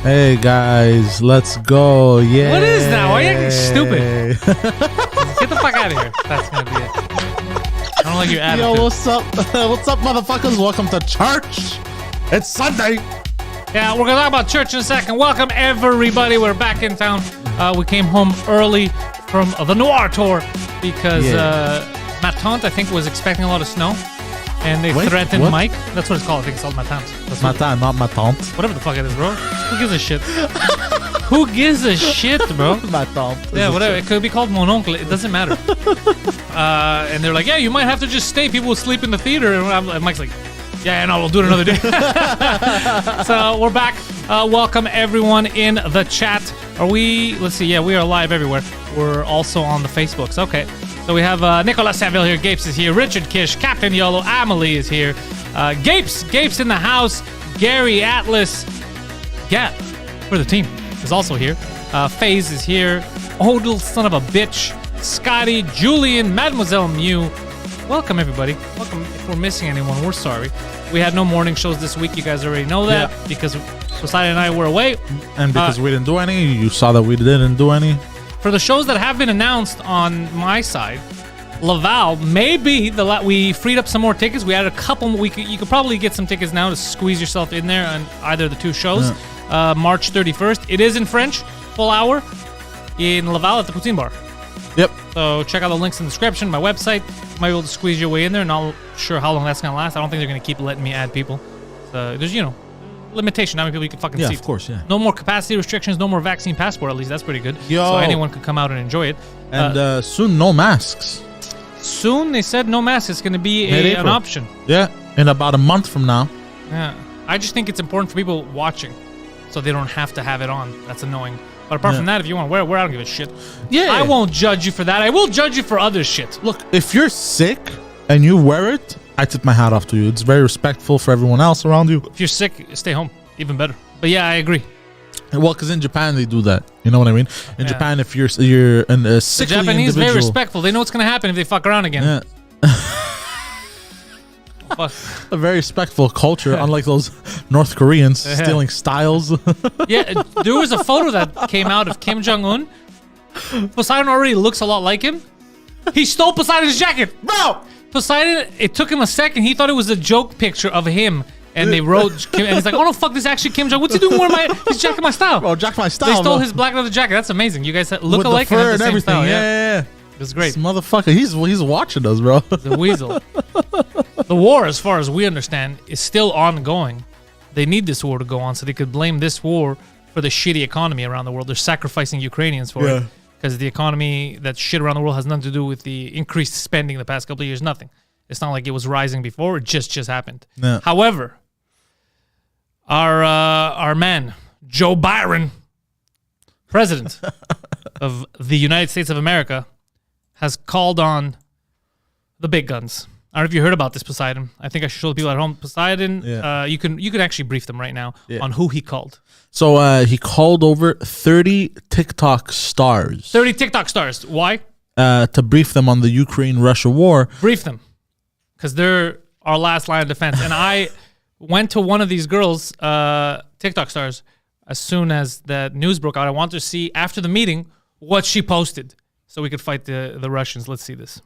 Hey guys, let's go. Yeah. What is that? Why are you acting stupid? Get the fuck out of here. That's gonna be it. I don't like your attitude. Yo, what's up? What's up, motherfuckers? Welcome to church. It's Sunday. Yeah, we're gonna talk about church in a second. Welcome everybody. We're back in town. We came home early from the Noir tour because Ma Tante, I think, was expecting a lot of snow. And they threatened what? Mike. That's what it's called. I think it's called Ma Tante. Ma Tante, not Ma Tante. Whatever the fuck it is, bro. Who gives a shit? Who gives a shit, bro? Ma Tante. Yeah, whatever. It could be called Mon Oncle. It doesn't matter. And they're like, yeah, you might have to just stay. People will sleep in the theater. And Mike's like, yeah, no, we'll do it another day. So we're back. Welcome everyone in the chat. Let's see. Yeah, we are live everywhere. We're also on the Facebooks. Okay. So we have Nicolas Saville here. Gapes is here. Richard Kish. Captain Yolo. Amelie is here. Gapes in the house. Gary Atlas. Yeah, for the team is also here. FaZe is here. Odell, son of a bitch. Scotty, Julian, Mademoiselle Mew. Welcome, everybody. Welcome. If we're missing anyone, we're sorry. We had no morning shows this week. You guys already know that because Poseidon and I were away. And because we didn't do any, you saw that we didn't do any. For the shows that have been announced on my side, Laval, maybe we freed up some more tickets. We added a couple. You could probably get some tickets now to squeeze yourself in there on either of the two shows. March 31st. It is in French, full hour, in Laval at the Poutine Bar. Yep. So check out the links in the description, my website. You might be able to squeeze your way in there. Not sure how long that's going to last. I don't think they're going to keep letting me add people. So there's, limitation. How many people you can fucking see. Yeah, of course, yeah. No more capacity restrictions. No more vaccine passport, at least. That's pretty good. Yo. So anyone could come out and enjoy it. And soon, no masks. Soon, they said no masks. It's going to be an option. Yeah, in about a month from now. Yeah. I just think it's important for people watching so they don't have to have it on. That's annoying. But apart from that, if you want to wear it, I don't give a shit. Yeah. I won't judge you for that. I will judge you for other shit. Look, if you're sick and you wear it, I tip my hat off to you. It's very respectful for everyone else around you. If you're sick, stay home. Even better. But yeah, I agree. Well, because in Japan they do that. You know what I mean? In Japan, if you're a sickly the Japanese individual, very respectful. They know what's going to happen if they fuck around again. Yeah. Fuck. A very respectful culture, unlike those North Koreans stealing styles. Yeah, there was a photo that came out of Kim Jong-un. Poseidon already looks a lot like him. He stole Poseidon's jacket. Bro! Poseidon, it took him a second. He thought it was a joke picture of him. And they wrote Kim, and he's like, oh no, fuck, this is actually Kim Jong. What's he doing wearing his jacket my style? Bro, jacket my style. They stole his black leather jacket. That's amazing. You guys look with alike the fur and have the and same everything. style. Yeah. It's great. This motherfucker, he's watching us, bro. The weasel. The war, as far as we understand, is still ongoing. They need this war to go on so they could blame this war for the shitty economy around the world. They're sacrificing Ukrainians for it because the economy, that shit around the world, has nothing to do with the increased spending the past couple of years. Nothing. It's not like it was rising before. It just happened. Yeah. However, our man, Joe Biden, president of the United States of America, has called on the big guns. I don't know if you heard about this, Poseidon. I think I should show the people at home. Poseidon, you can actually brief them right now on who he called. So he called over 30 TikTok stars. 30 TikTok stars. Why? To brief them on the Ukraine-Russia war. Brief them. Because they're our last line of defense. And I went to one of these girls, TikTok stars, as soon as the news broke out. I wanted to see, after the meeting, what she posted so we could fight the Russians. Let's see this.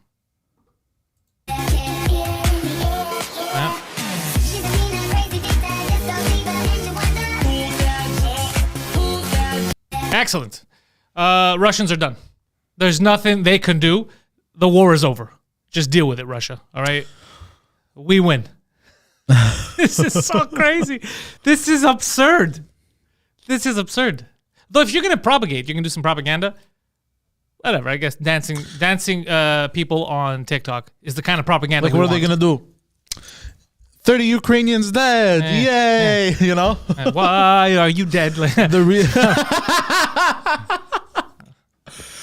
Excellent. Russians are done. There's nothing they can do. The war is over. Just deal with it, Russia. All right? We win. This is so crazy. This is absurd. This is absurd. Though if you're going to propagate, you can do some propaganda. Whatever, I guess dancing people on TikTok is the kind of propaganda. Like, what are they going to do? 30 Ukrainians dead. Yay. You know? Why are you dead? This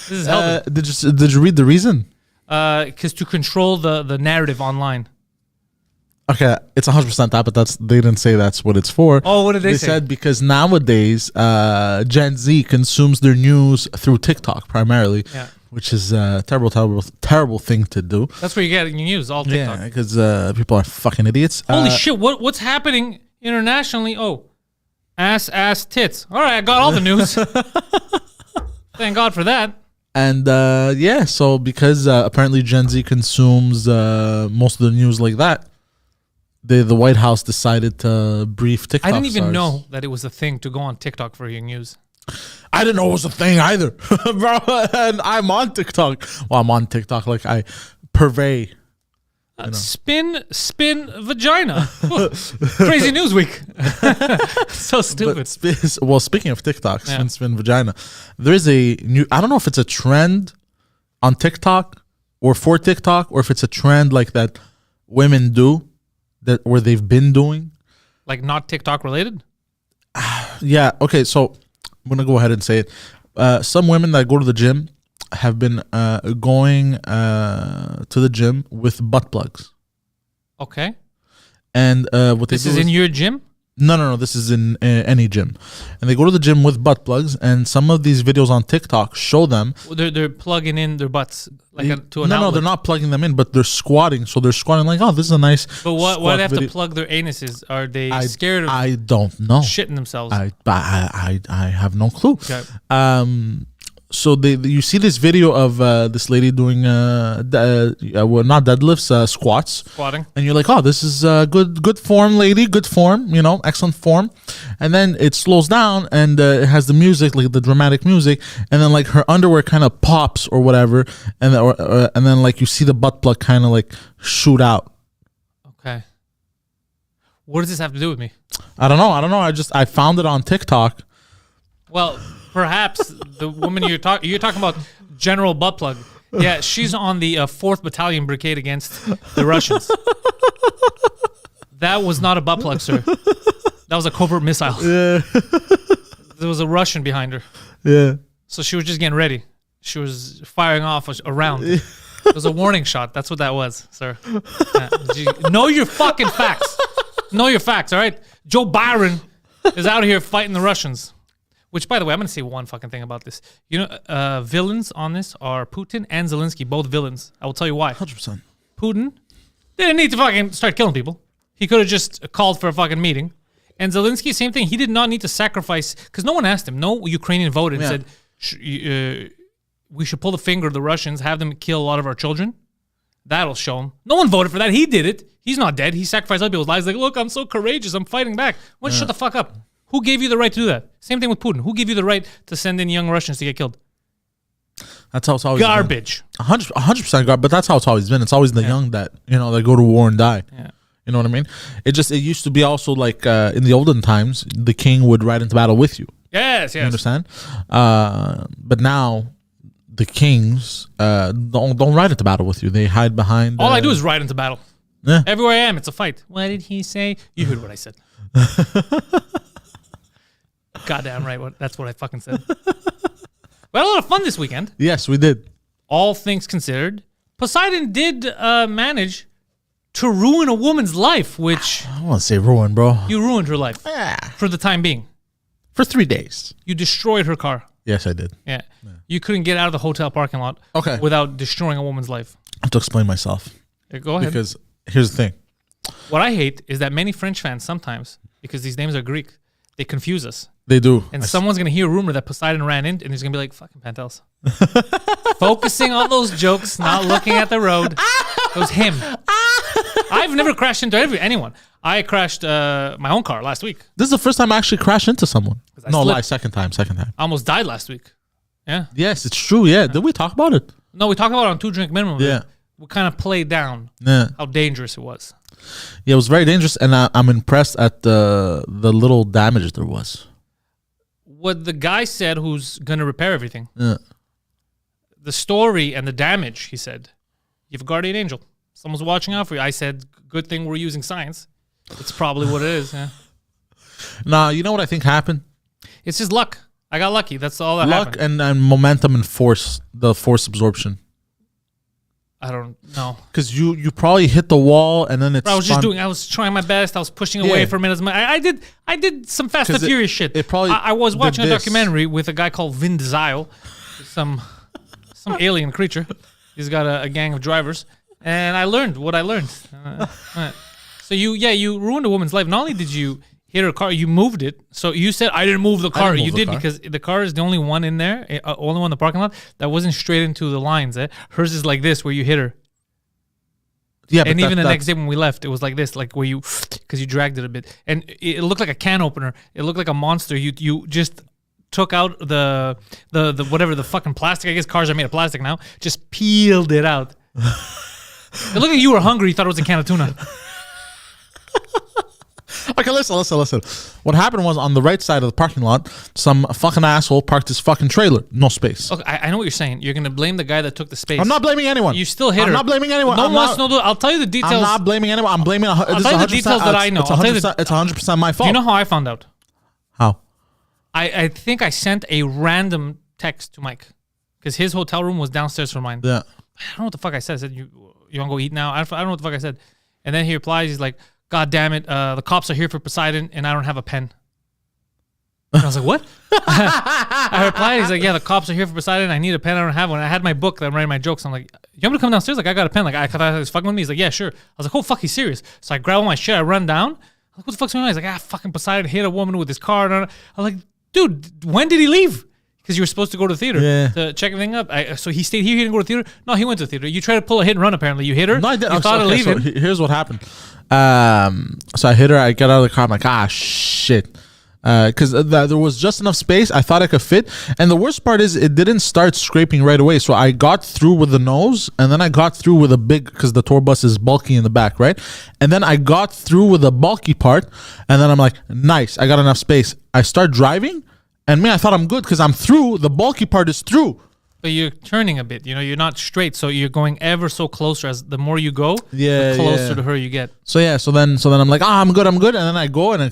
is helping. Did you read the reason? Because to control the narrative online. Okay, it's 100% that, but they didn't say that's what it's for. Oh, what did they say? They said because nowadays Gen Z consumes their news through TikTok primarily, which is a terrible thing to do. That's where you get your news, all TikTok. Yeah, because people are fucking idiots. Holy shit, what's happening internationally? Oh, Ass, tits. All right, I got all the news. Thank God for that. And so because apparently Gen Z consumes most of the news like that, the White House decided to brief TikTok I didn't even stars. know that it was a thing to go on TikTok for your news. I didn't know it was a thing either, bro. And I'm on TikTok. Well, I'm on TikTok like I purvey. Spin vagina. Crazy news week. So stupid. Speaking of TikTok, spin vagina, there is a new. I don't know if it's a trend on TikTok or for TikTok, or if it's a trend like that women do that, or they've been doing. Like not TikTok related. Yeah. Okay. So I'm gonna go ahead and say it. Some women that go to the gym have been going to the gym with butt plugs. Okay. And what this they do is in your gym? No. This is in any gym, and they go to the gym with butt plugs. And some of these videos on TikTok show them they're plugging in their butts like to an no, outlet. they're not plugging them in, but they're squatting. So they're squatting like, oh, this is a nice. But why do they have to plug their anuses? Are they scared of? I don't know. Shitting themselves. I have no clue. Okay. So you see this video of this lady doing not deadlifts, squats, Squatting, and you're like, oh, this is good form, lady, good form, excellent form. And then it slows down and it has the music, like the dramatic music, and then like her underwear kind of pops or whatever, and then like you see the butt plug kind of like shoot out. Okay. What does this have to do with me? I don't know. I found it on TikTok. Well, perhaps the woman you're talking about, General Butt Plug. Yeah, she's on the 4th Battalion Brigade against the Russians. That was not a butt plug, sir. That was a covert missile. Yeah. There was a Russian behind her. Yeah. So she was just getting ready. She was firing off a round. It was a warning shot. That's what that was, sir. Know your fucking facts. Know your facts, all right? Joe Byron is out here fighting the Russians. Which, by the way, I'm going to say one fucking thing about this. Villains on this are Putin and Zelensky, both villains. I will tell you why. 100%. Putin didn't need to fucking start killing people. He could have just called for a fucking meeting. And Zelensky, same thing. He did not need to sacrifice, because no one asked him. No Ukrainian voted and said, we should pull the finger of the Russians, have them kill a lot of our children. That'll show him. No one voted for that. He did it. He's not dead. He sacrificed other people's lives. Like, look, I'm so courageous. I'm fighting back. Why don't you shut the fuck up? Who gave you the right to do that? Same thing with Putin. Who gave you the right to send in young Russians to get killed? That's how it's always garbage. Been. 100% garbage. But that's how it's always been. It's always the young that that go to war and die. Yeah. You know what I mean? It used to be also like in the olden times, the king would ride into battle with you. Yes. You understand? But now the kings don't ride into battle with you. They hide behind. All I do is ride into battle. Yeah. Everywhere I am, it's a fight. What did he say? You heard what I said. Goddamn right. That's what I fucking said. We had a lot of fun this weekend. Yes, we did. All things considered, Poseidon did manage to ruin a woman's life, which... I don't want to say ruin, bro. You ruined her life. Yeah. For the time being. For 3 days. You destroyed her car. Yes, I did. Yeah. You couldn't get out of the hotel parking lot without destroying a woman's life. I have to explain myself. Yeah, go ahead. Because here's the thing. What I hate is that many French fans sometimes, because these names are Greek, they confuse us. They do. And someone's going to hear a rumor that Poseidon ran in, and he's going to be like, fucking Pantelis. Focusing on those jokes, not looking at the road. It was him. I've never crashed into anyone. I crashed my own car last week. This is the first time I actually crashed into someone. No lie, second time. I almost died last week. Yeah. Yes, it's true. Yeah. Did we talk about it? No, we talked about it on 2 drink minimum. Yeah. We kind of played down how dangerous it was. Yeah, it was very dangerous, and I'm impressed at the little damage there was. What the guy said who's going to repair everything. Yeah. The story and the damage, he said, you have a guardian angel. Someone's watching out for you. I said, good thing we're using science. It's probably what it is. Yeah. Nah, you know what I think happened? It's just luck. I got lucky. That's all that happened. Luck and momentum and force, the force absorption. I don't know. Because you probably hit the wall and then it's. I was trying my best. I was pushing away for a minute. I did some Fast and Furious shit. I was watching a documentary with a guy called Vin Diesel, some alien creature. He's got a gang of drivers, and I learned what I learned. So you ruined a woman's life. Not only did you hit her car. You moved it. So you said I didn't move the car. didn't move You the did car. because the car is the only one in there, only one in the parking lot that wasn't straight into the lines. Hers is like this, where you hit her. Yeah, And even the next day when we left, it was like this, like where you, because you dragged it a bit, and it looked like a can opener. It looked like a monster. You just took out the whatever, the fucking plastic. I guess cars are made of plastic now. Just peeled it out. It looked like you were hungry. You thought it was a can of tuna. Okay, listen. What happened was on the right side of the parking lot, some fucking asshole parked his fucking trailer. No space. Okay, I know what you're saying. You're gonna blame the guy that took the space. I'm not blaming anyone. You still hit her. I'm not blaming anyone. No one wants to know. I'll tell you the details. I'm not blaming anyone. I'm blaming. I'll tell you the details that I know. It's 100% my fault. Do you know how I found out? How? I think I sent a random text to Mike because his hotel room was downstairs from mine. Yeah. I don't know what the fuck I said. I said, you want to go eat now? I don't know what the fuck I said. And then he replies, he's like, God damn it, the cops are here for Poseidon and I don't have a pen. And I was like, what? I replied, he's like, yeah, the cops are here for Poseidon. I need a pen. I don't have one. I had my book that I'm writing my jokes. I'm like, you want me to come downstairs? Like, I got a pen. Like, I thought he was fucking with me. He's like, yeah, sure. I was like, oh, fuck, he's serious. So I grab all my shit. I run down. I'm like, what the fuck's going on? He's like, fucking Poseidon hit a woman with his car. And I was like, dude, when did he leave? Because you were supposed to go to the theater to check everything up. So he stayed here. He didn't go to the theater. No, he went to the theater. You tried to pull a hit and run. Apparently, you hit her. No, I didn't. You thought of leaving. So here's what happened. So I hit her. I get out of the car. I'm like, shit. Because there was just enough space. I thought I could fit. And the worst part is it didn't start scraping right away. So I got through with the nose, and then I got through with a big, because the tour bus is bulky in the back, right? And then I got through with the bulky part, and then I'm like, nice, I got enough space. I start driving, and I thought I'm good because I'm through. The bulky part is through. But you're turning a bit, you're not straight, so you're going ever so closer. As the more you go, the closer to her you get. So then I'm like, I'm good, and then I go and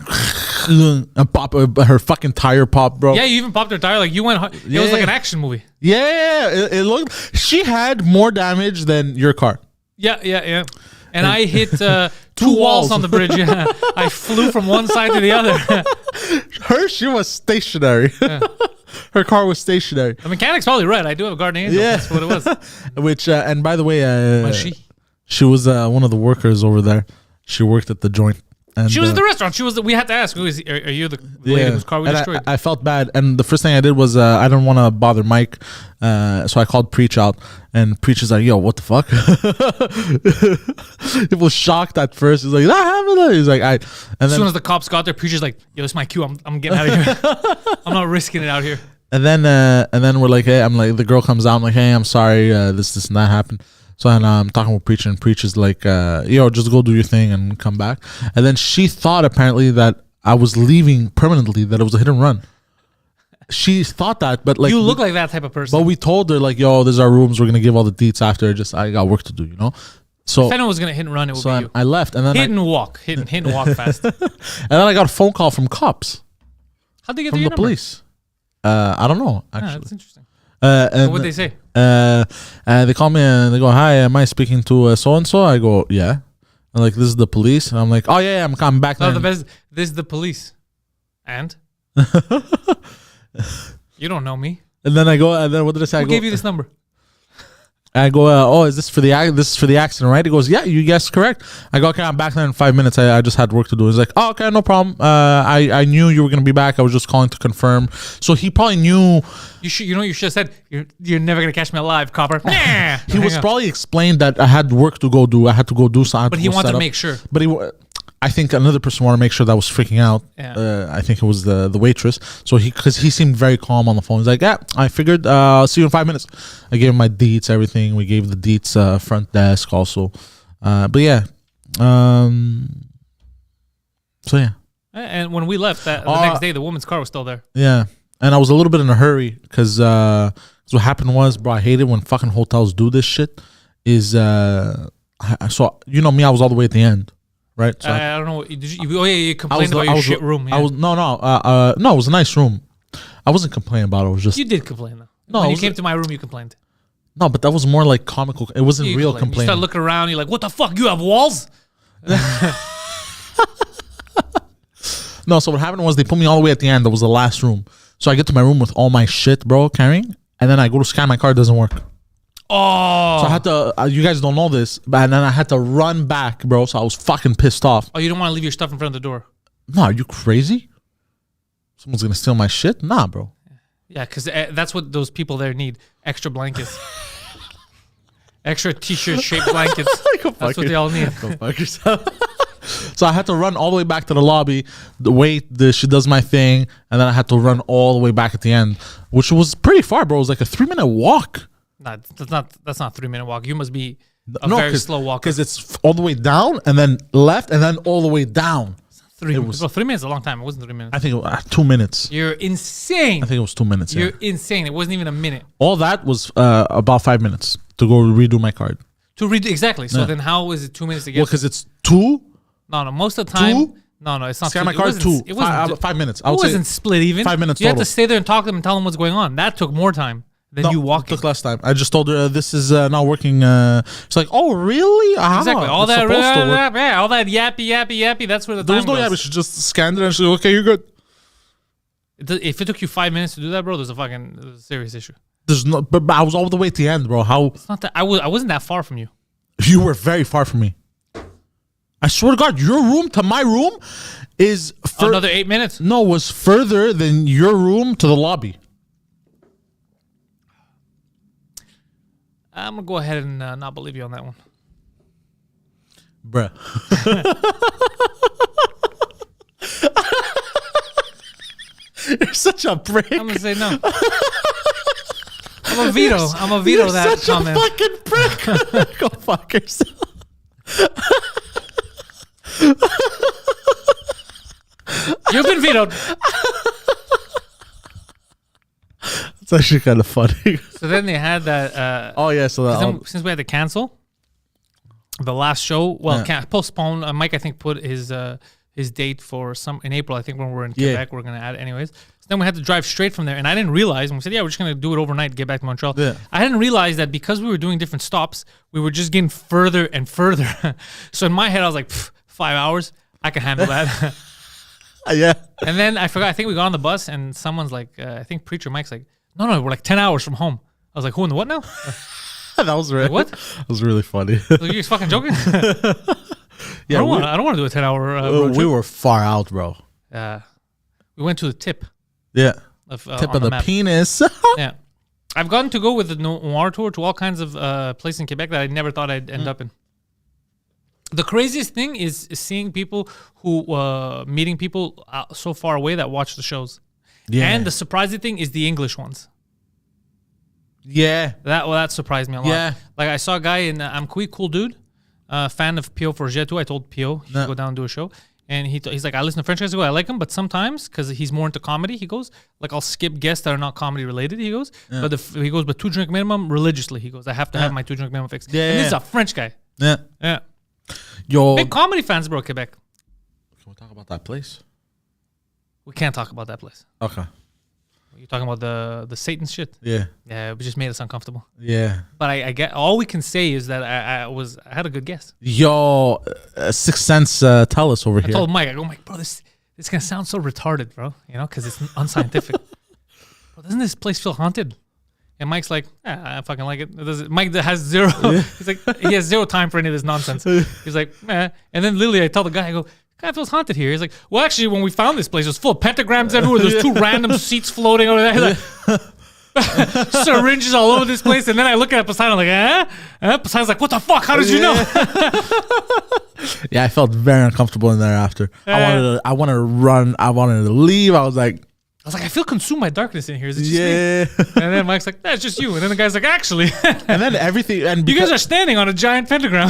I pop her fucking tire pop, bro. Yeah, you even popped her tire. Like you went. It was like an action movie. Yeah, it looked. She had more damage than your car. Yeah. And I hit two walls on the bridge. Yeah. I flew from one side to the other. She was stationary. Yeah. Her car was stationary. The mechanic's probably right. I do have a guardian angel. Yeah. That's what it was. Which, and by the way, was she? She was one of the workers over there. She worked at the joint. And, she was at the restaurant. We had to ask, are you the lady whose car we destroyed? I felt bad. And the first thing I did was I didn't want to bother Mike. So I called Preach out. And Preach is like, yo, what the fuck? He was shocked at first. He's like, that happened. He's like, as soon as the cops got there, Preacher's like, yo, this is my cue. I'm getting out of here. I'm not risking it out here. And then we're like, hey, I'm like, the girl comes out. I'm like, hey, I'm sorry. This and that happened. So then I'm talking with Preacher, and Preacher's like, yo, just go do your thing and come back. And then she thought apparently that I was leaving permanently, that it was a hit and run. She thought that, but like, you look like that type of person. But we told her like, yo, there's our rooms. We're gonna give all the deets after. I got work to do, So if anyone was gonna hit and run, it would be you. I left, and then hit and walk fast. And then I got a phone call from cops. How'd they get from your the number? Police? I don't know actually. That's interesting. And what'd they say? They call me and they go, hi, am I speaking to so and so? I go, yeah. And like, this is the police. And I'm like, oh yeah, I'm coming back. No, this is the police. And you don't know me. And then I go, and then what did I say? Who gave you this number? I go, oh, is this for the accident, right? He goes, yeah, you guessed correct. I go, okay, I'm back there in 5 minutes. I just had work to do. He's like, oh, okay, no problem. I knew you were gonna be back. I was just calling to confirm. So he probably knew. You should have said, you're never gonna catch me alive, copper. Nah. He was probably explained that I had work to go do. I had to go do something. But he wanted to make sure. But I think another person wanted to make sure that I was freaking out. Yeah. I think it was the waitress. So because he seemed very calm on the phone. He's like, yeah, I figured I'll see you in 5 minutes. I gave him my deets, everything. We gave the deets front desk also. But yeah. So yeah. And when we left, the next day, the woman's car was still there. Yeah. And I was a little bit in a hurry because what happened was, bro, I hate it when fucking hotels do this shit. So you know me, I was all the way at the end. Right, so I don't know. You complained about your shit room. Yeah. No, it was a nice room. I wasn't complaining about it. It was just you did complain though. No, when you came to my room, you complained. No, but that was more like comical. It wasn't real complaining. You start looking around. You're like, "What the fuck? You have walls?" No, so what happened was they put me all the way at the end. That was the last room. So I get to my room with all my shit, bro, carrying, and then I go to scan my car. It doesn't work. Oh. So I had to, you guys don't know this, but then I had to run back, bro. So I was fucking pissed off. Oh, you don't want to leave your stuff in front of the door? No, are you crazy? Someone's gonna steal my shit? Nah, bro. Yeah, because that's what those people there need. Extra blankets. Extra t-shirt shaped blankets. That's what they all need. Go fuck yourself. So I had to run all the way back to the lobby, she does my thing, and then I had to run all the way back at the end, which was pretty far, bro. It was like a 3-minute walk. Nah, that's not a 3-minute walk. You must be a very slow walker. Because it's all the way down, and then left, and then all the way down. 3 minutes. Bro, 3 minutes is a long time. It wasn't 3 minutes. I think it was 2 minutes. You're insane. I think it was 2 minutes. You're insane. It wasn't even a minute. All that was about 5 minutes to go redo my card. To read exactly. So then how is it 2 minutes to get? Well, because it's 2. No. Most of the time. 2? No, it's not. Scan my card 2. It wasn't 5 minutes. It wasn't split even. 5 minutes. You total. have to stay there and talk to them and tell them what's going on. That took more time than you walking. It took less time. I just told her this is not working. It's like, oh really? Exactly. All that, all that yappy. That's where the there time was no goes. yappy. She just scanned it and she's like, okay, you're good. If it took you 5 minutes to do that, bro, there's a serious issue. There's no, but I was all the way at the end, bro. How? It's not that I wasn't that far from you. You were very far from me. I swear to God, your room to my room is Another 8 minutes. No, was further than your room to the lobby. I'm gonna go ahead and not believe you on that one, bruh. You're such a prick. I'm gonna say no. I'm a veto You're that such comment. a fucking prick. Go fuck yourself. You've been vetoed. It's actually kind of funny. So then they had that. Oh yeah, so that Since we had to cancel the last show, postpone. Mike, I think, put his date for in April. I think when we're in Quebec, we're gonna add it anyways. So then we had to drive straight from there, and I didn't realize when we said, "Yeah, we're just gonna do it overnight, get back to Montreal." Yeah. I didn't realize that because we were doing different stops, we were just getting further and further. So in my head, I was like, 5 hours, I can handle that. yeah. And then I forgot. I think we got on the bus, and someone's like, I think Preacher Mike's like, "No, we're like 10 hours from home." I was like, "Who in the what now?" That was really what? That was really funny. Like, you're just fucking joking. Yeah, I don't want to do a 10-hour road trip. We were far out, bro. We went to the tip. Yeah. Tip of the penis. Yeah. I've gotten to go with the Noir Tour to all kinds of places in Quebec that I never thought I'd end up in. The craziest thing is seeing people meeting people so far away that watch the shows. Yeah. And the surprising thing is the English ones. Yeah. That surprised me a lot. Yeah. a guy in Amqui, cool dude, fan of Pio Forget too. I told Pio he should go down and do a show. And he's like, I listen to French guys. I go, I like him, but sometimes, because he's more into comedy, he goes, like, I'll skip guests that are not comedy related, he goes. But he goes, but 2 drink minimum religiously. He goes, I have to have my 2 drink minimum fixed. And this is a French guy. Yeah. Yeah. Yo. Big comedy fans, bro, Quebec. Can we talk about that place? We can't talk about that place. Okay. You're talking about the Satan shit? Yeah. Yeah, it just made us uncomfortable. Yeah. But I get, all we can say is that I had a good guess. Yo, Sixth Sense tell us over here. I told Mike, Mike, bro, this is going to sound so retarded, bro, because it's unscientific. Bro, doesn't this place feel haunted? And Mike's like, I fucking like it. Mike has zero, he's like, he has zero time for any of this nonsense. He's like, eh. And then literally I tell the guy, I go, kind of feels haunted here. He's like, well, actually, when we found this place, it was full of pentagrams everywhere. There's 2 random seats floating over there. He's like, syringes all over this place. And then I look at Poseidon, like, Poseidon's like, what the fuck? How did you know? Yeah, I felt very uncomfortable in there after. I wanted to run. I wanted to leave. I was like, I feel consumed by darkness in here. Is it just me? And then Mike's like, that's just you. And then the guy's like, actually. And then everything. And you guys are standing on a giant pentagram.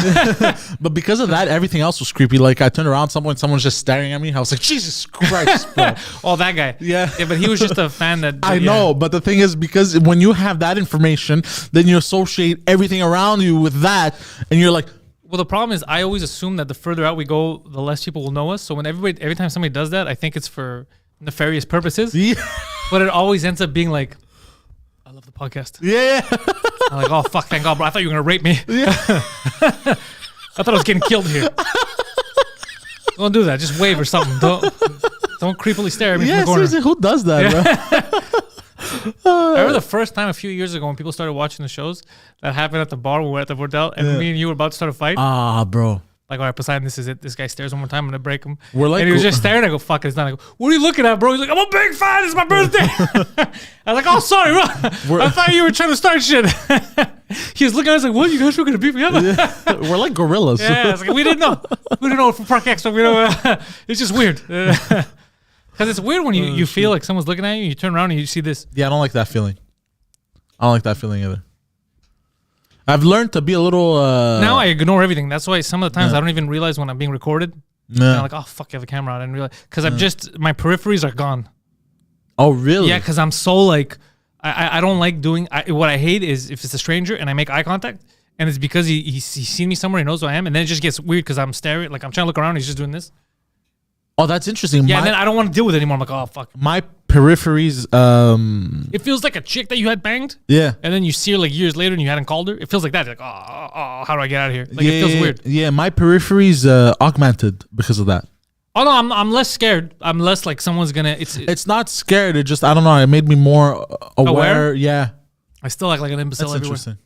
But because of that, everything else was creepy. Like, I turned around, someone's just staring at me. I was like, Jesus Christ, bro. Oh, that guy. Yeah. Yeah, but he was just a fan that. I know, but the thing is, because when you have that information, then you associate everything around you with that. And you're like, well, the problem is I always assume that the further out we go, the less people will know us. So when every time somebody does that, I think it's for nefarious purposes. Yeah. But it always ends up being like, I love the podcast. Yeah. I'm like, oh fuck, thank God, bro. I thought you were gonna rape me. Yeah. I thought I was getting killed here. Don't do that. Just wave or something. Don't creepily stare at me from the corner. Seriously, who does that, bro? I remember the first time a few years ago when people started watching the shows that happened at the bar when we were at the Bordel and me and you were about to start a fight. Ah, bro. Like, all right, Poseidon, this is it. This guy stares one more time. I'm gonna break him. We're like, and he was just staring. I go, fuck it, it's not. I go, what are you looking at, bro? He's like, I'm a big fan. It's my birthday. I was like, oh, sorry, bro. I thought you were trying to start shit. He was looking at us like, what? You guys were gonna beat me up? We're like gorillas. Yeah, I was like, we didn't know. We didn't know from Park X. So we know. It's just weird. Because it's weird when you feel like someone's looking at you. You turn around and you see this. Yeah, I don't like that feeling. I don't like that feeling either. I've learned to be a little. Now I ignore everything. That's why some of the times I don't even realize when I'm being recorded. Yeah. I'm like, oh fuck, you have a camera. I didn't realize because I'm just my peripheries are gone. Oh really? Yeah, because I'm so like I don't like doing. What I hate is if it's a stranger and I make eye contact and it's because he's seen me somewhere, he knows who I am, and then it just gets weird because I'm staring, like I'm trying to look around, and he's just doing this. Oh, that's interesting. Yeah, and then I don't want to deal with it anymore. I'm like, oh fuck. My peripheries. It feels like a chick that you had banged. Yeah. And then you see her like years later and you hadn't called her. It feels like that. You're like, oh, how do I get out of here? Like it feels weird. Yeah, my peripheries augmented because of that. Oh no, I'm less scared. I'm less like someone's gonna. It's not scared. It just I don't know. It made me more aware. Yeah. I still act like an imbecile That's everywhere. interesting.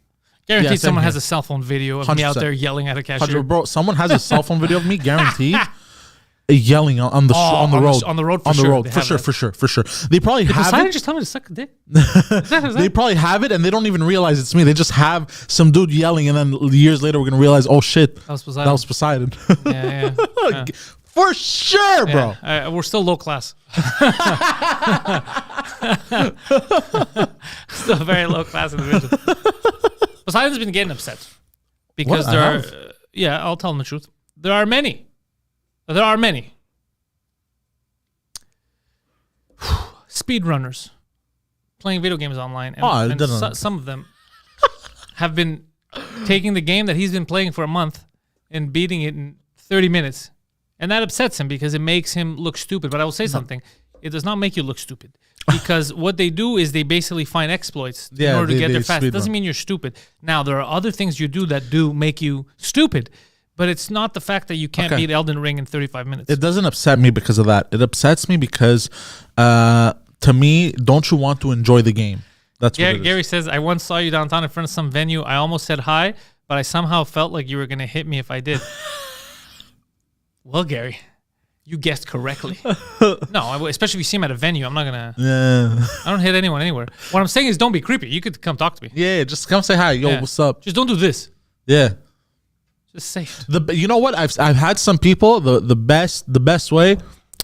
Guaranteed Yeah, someone same has here. a cell phone video of me out 100%. there yelling at a cashier. Bro, someone has a cell phone video of me, guaranteed. Yelling on the on road. the road for on the sure. road They for have sure, that. for sure. They probably Did have Poseidon it. just tell me to suck a dick? They probably have it and they don't even realize it's me. They just have some dude yelling and then years later we're gonna realize, oh shit, That was Poseidon. that was Poseidon. Yeah. For sure, bro. Yeah. We're still low class. Still very low class individual. Poseidon's been getting upset because What? there I are. have. Yeah, I'll tell him the truth. There are many. Speedrunners playing video games online, and some of them have been taking the game that he's been playing for a month and beating it in 30 minutes. And that upsets him because it makes him look stupid. But I will say something. It does not make you look stupid. Because what they do is they basically find exploits in order to get there fast. It doesn't mean you're stupid. Now, there are other things you do that do make you stupid. But it's not the fact that you can't beat Elden Ring in 35 minutes. It doesn't upset me because of that. It upsets me because, to me, don't you want to enjoy the game? That's what it is. Gary says, I once saw you downtown in front of some venue. I almost said hi, but I somehow felt like you were going to hit me if I did. Well, Gary, you guessed correctly. No, especially if you see him at a venue, I'm not going to... Yeah. I don't hit anyone anywhere. What I'm saying is don't be creepy. You could come talk to me. Yeah, just come say hi. Yo, Yeah. what's up? Just don't do this. Yeah. Just say it. You know what? I've had some people, the best way.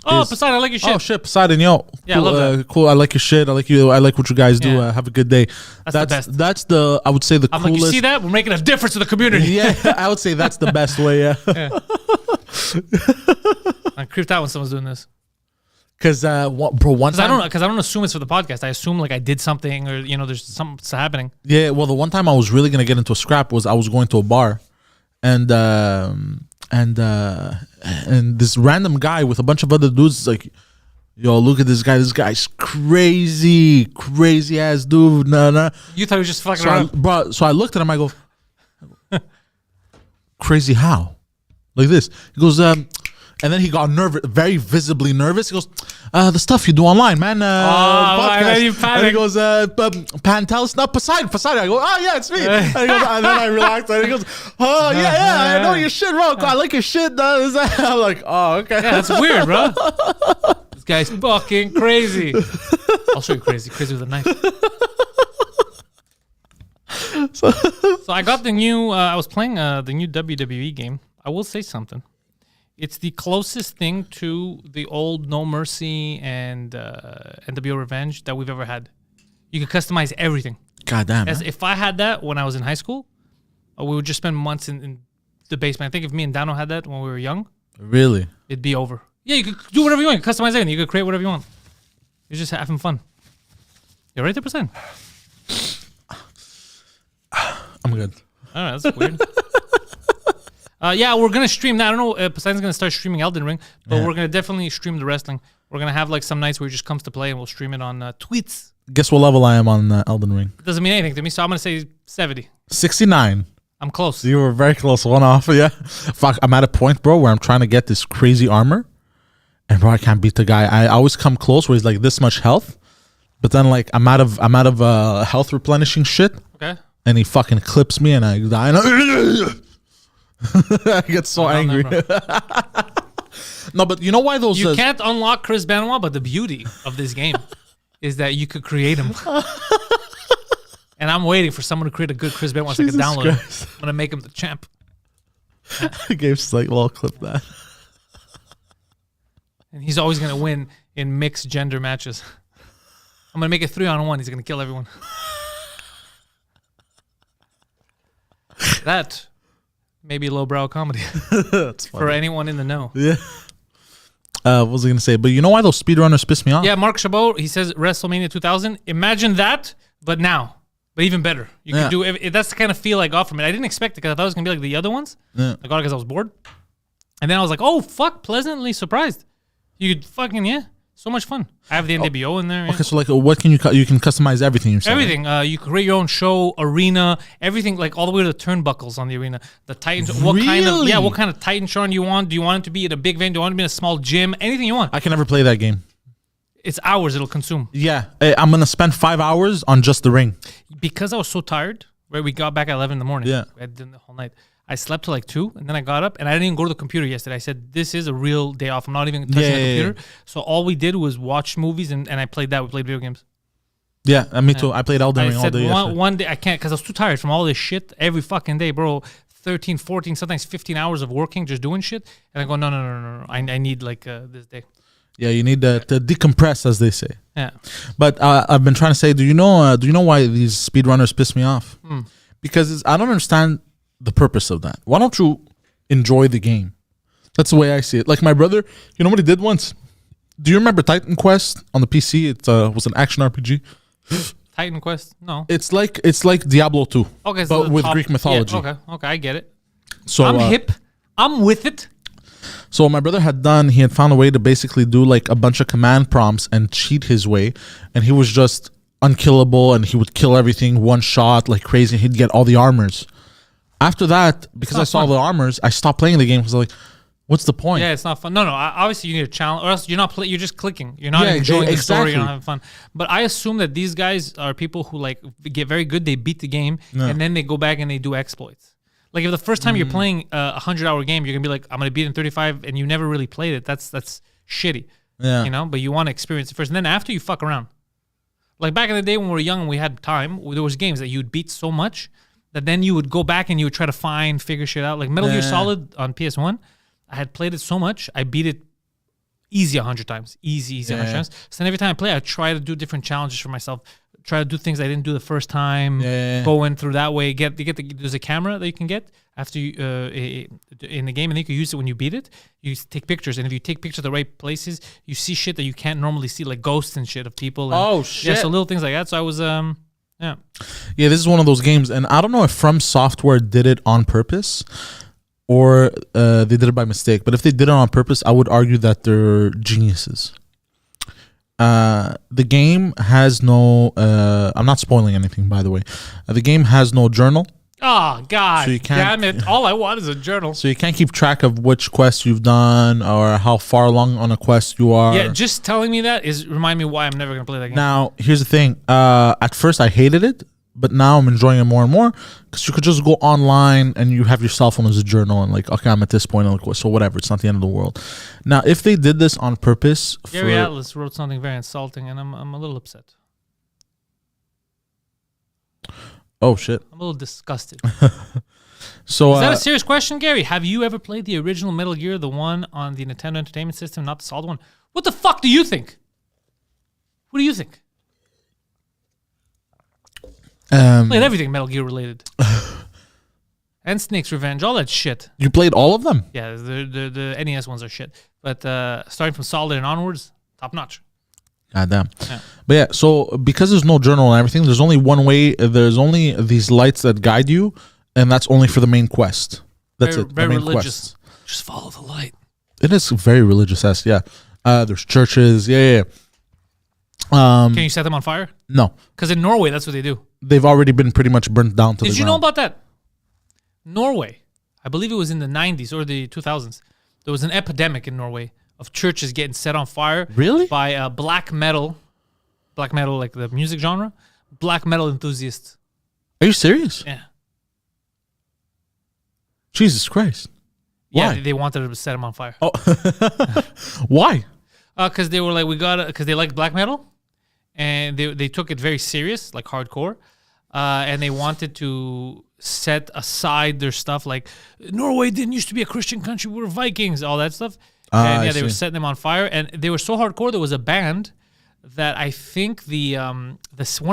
Oh, is, Poseidon, I like your shit. Oh shit, Poseidon, yo. Yeah, I cool, love that. Cool. I like your shit. I like you. I like what you guys do. Yeah. Have a good day. That's the best. That's the I would say the I'm coolest. like, you see that? We're making a difference in the community. Yeah, I would say that's the best way. Yeah. I'm creeped out when someone's doing this. Because one time Because I don't assume it's for the podcast. I assume like I did something or there's something happening. Yeah, well, the one time I was really gonna get into a scrap was I was going to a bar, and this random guy with a bunch of other dudes is like, yo, look at this guy. This guy's crazy ass dude. Nah. You thought he was just fucking around. So I looked at him. I go, crazy how? Like this. He goes, and then he got nervous, very visibly nervous. He goes, the stuff you do online, man. Why then you panic? And he goes, Pantelis, no, Poseidon. I go, oh yeah, it's me. And then I relaxed. And he goes, oh yeah, I know your shit, bro. I like your shit. I'm like, oh okay. Yeah, that's weird, bro. This guy's fucking crazy. I'll show you crazy with a knife. So I got the new. I was playing the new WWE game. I will say something. It's the closest thing to the old No Mercy and NWO Revenge that we've ever had. You could customize everything. God damn. If I had that when I was in high school, we would just spend months in the basement. I think if me and Dano had that when we were young, Really? it'd be over. Yeah, you could do whatever you want. You could customize everything. You could create whatever you want. You're just having fun. You're right there, percent. I'm good. All right, that's weird. Yeah, we're gonna stream that. I don't know. Poseidon's gonna start streaming Elden Ring, but we're gonna definitely stream the wrestling. We're gonna have like some nights where he just comes to play, and we'll stream it on tweets. Guess what level I am on Elden Ring? It doesn't mean anything to me, so I'm gonna say 70. 69. I'm close. You were very close. One off. Yeah. Fuck. I'm at a point, bro, where I'm trying to get this crazy armor, and bro, I can't beat the guy. I always come close where he's like this much health, but then like I'm out of health replenishing shit, Okay. and he fucking clips me, and I die. I get so angry. No, but you know why those... You can't unlock Chris Benoit, but the beauty of this game is that you could create him. And I'm waiting for someone to create a good Chris Benoit so I can download him. I'm going to make him the champ. Gabe's like, well, I'll clip that. And he's always going to win in mixed gender matches. I'm going to make it 3-on-1. He's going to kill everyone. That may be lowbrow comedy. That's funny. For anyone in the know. Yeah. What was I going to say? But you know why those speedrunners piss me off? Yeah, Mark Chabot, he says WrestleMania 2000. Imagine that, but now. But even better. You can do it. That's the kind of feel I got from it. I didn't expect it because I thought it was going to be like the other ones. Yeah. I got it because I was bored. And then I was like, oh, fuck, pleasantly surprised. You could fucking, so much fun. I have the NWO in there. Okay, so like, what can you can customize everything you're saying? Everything. You create your own show, arena, everything, like all the way to the turnbuckles on the arena. The Titans. Really? What kind of Titan show do you want? Do you want it to be at a big venue? Do you want it to be in a small gym? Anything you want. I can never play that game. It's hours it'll consume. Yeah, I'm gonna spend 5 hours on just the ring. Because I was so tired, right? We got back at 11 in the morning. Yeah. We had dinner the whole night. I slept till like 2, and then I got up, and I didn't even go to the computer yesterday. I said, this is a real day off. I'm not even touching the computer. So all we did was watch movies, and I played that. We played video games. Yeah, and me too. I played Elden Ring all day yesterday. One day, I can't, because I was too tired from all this shit every fucking day, bro. 13, 14, sometimes 15 hours of working, just doing shit. And I go, no. I need like this day. Yeah, you need to decompress, as they say. Yeah. But I've been trying to say, do you know why these speedrunners piss me off? Because I don't understand the purpose of that. Why don't you enjoy the game? That's the way I see it. Like my brother, you know what he did once? Do you remember Titan Quest on the PC? It was an action RPG. Titan Quest? No. It's like Diablo 2, okay, so but with Greek mythology. Yeah, okay, I get it. So I'm hip. I'm with it. So what my brother had done, he had found a way to basically do like a bunch of command prompts and cheat his way, and he was just unkillable, and he would kill everything one shot like crazy. He'd get all the armors. After that, because I saw the armors, I stopped playing the game because I was like, what's the point? Yeah, it's not fun. No. Obviously, you need a challenge, or else you're just clicking. You're not enjoying the story. You're not having fun. But I assume that these guys are people who like get very good. They beat the game, and then they go back and they do exploits. Like if the first time you're playing a 100-hour game, you're gonna be like, I'm gonna beat it in 35, and you never really played it. That's shitty. Yeah. You know, but you want to experience it first, and then after you fuck around. Like back in the day when we were young and we had time, there was games that you'd beat so much that then you would go back and you would try to figure shit out. Like Metal Gear Solid on PS1, I had played it so much, I beat it easy 100 times. Easy 100 times. So then every time I play, I try to do different challenges for myself. Try to do things I didn't do the first time. Going through that way. There's a camera that you can get after you in the game, and then you can use it when you beat it. You take pictures, and if you take pictures of the right places, you see shit that you can't normally see, like ghosts and shit of people. And, shit! Yeah, so little things like that. So I was yeah, this is one of those games, and I don't know if From Software did it on purpose or they did it by mistake. But if they did it on purpose, I would argue that they're geniuses. The game has no I'm not spoiling anything, by the way. The game has no journal. Oh God, so you can't, damn it. All I want is a journal. So you can't keep track of which quests you've done or how far along on a quest you are. Yeah, just telling me that remind me why I'm never gonna play that game. Now here's the thing, at first I hated it, but now I'm enjoying it more and more because you could just go online and you have your cell phone as a journal and like, okay, I'm at this point, so whatever, it's not the end of the world. Now, if they did this on purpose, Gary Atlas wrote something very insulting, and I'm a little upset. Oh shit! I'm a little disgusted. So is that a serious question, Gary? Have you ever played the original Metal Gear, the one on the Nintendo Entertainment System, not the solid one? What the fuck do you think? What do you think? Played everything Metal Gear related. And Snake's Revenge, all that shit. You played all of them? Yeah, the NES ones are shit. But starting from Solid and onwards, top notch. God damn. Yeah. But yeah, so because there's no journal and everything, there's only one way. There's only these lights that guide you, and that's only for the main quest. That's it. Very religious. Quest. Just follow the light. It is very religious, yeah. There's churches, yeah. Can you set them on fire? No. Because in Norway, that's what they do. They've already been pretty much burnt down to the ground. Did you know about that? Norway, I believe it was in the 90s or the 2000s. There was an epidemic in Norway of churches getting set on fire. Really? By black metal, like the music genre, black metal enthusiasts. Are you serious? Yeah. Jesus Christ. Why? Yeah, they wanted to set him on fire. Oh, why? Because they were like, because they liked black metal, and they took it very serious, like hardcore, and they wanted to set aside their stuff, like Norway didn't used to be a Christian country, we were Vikings, all that stuff. And they were setting them on fire, and they were so hardcore. There was a band that I think one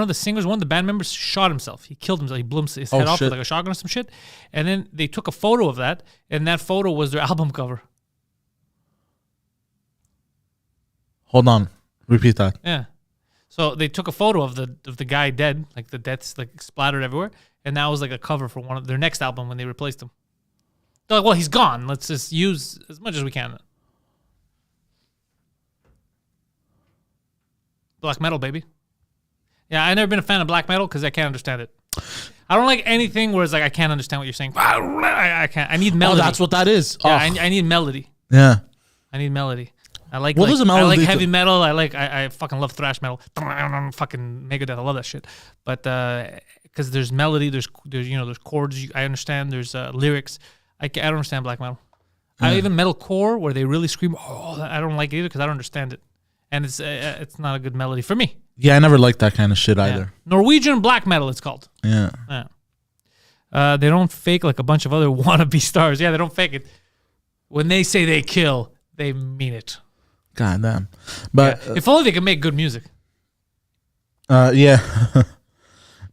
of the singers, one of the band members, shot himself. He killed himself. He blew his head off with like a shotgun or some shit. And then they took a photo of that, and that photo was their album cover. Hold on, repeat that. Yeah. So they took a photo of the guy dead, like the deaths like splattered everywhere, and that was like a cover for one of their next album when they replaced him. They're like, well, he's gone. Let's just use as much as we can. Black metal, baby. Yeah, I've never been a fan of black metal because I can't understand it. I don't like anything where it's like I can't understand what you're saying. I can't. I need melody. Oh, that's what that is. Yeah, I need melody. Yeah. I need melody. I like. What was the melody? I like heavy metal. I fucking love thrash metal. Fucking Megadeth. I love that shit. But because there's melody, there's chords. I understand. There's lyrics. I don't understand black metal. I even metalcore where they really scream. Oh, I don't like it either because I don't understand it. And it's not a good melody for me. Yeah, I never liked that kind of shit either. Norwegian black metal, it's called. Yeah. They don't fake like a bunch of other wannabe stars. Yeah, they don't fake it. When they say they kill, they mean it. God damn. But if only they could make good music. Yeah.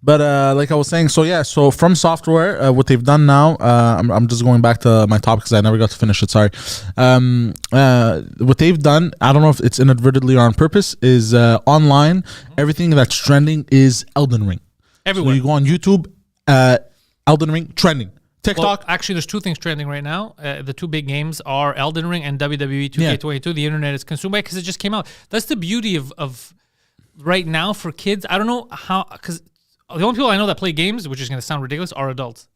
But like I was saying, so From Software, what they've done now, I'm just going back to my topic because I never got to finish it, sorry. What they've done, I don't know if it's inadvertently or on purpose, is online, everything that's trending is Elden Ring. Everywhere. So you go on YouTube, Elden Ring, trending. TikTok. Well, actually, there's two things trending right now. The two big games are Elden Ring and WWE 2K22. Yeah. The internet is consumed by it because it just came out. That's the beauty of right now for kids. I don't know how, because the only people I know that play games, which is going to sound ridiculous, are adults.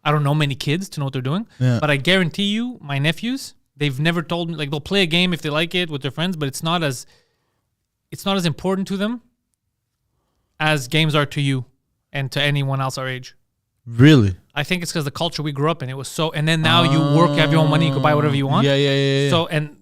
I don't know many kids to know what they're doing, but I guarantee you, my nephews, they've never told me, like they'll play a game if they like it with their friends, but it's not as important to them as games are to you and to anyone else our age. Really? I think it's because the culture we grew up in, it was so, and then now you work, you have your own money, you can buy whatever you want. Yeah. So, and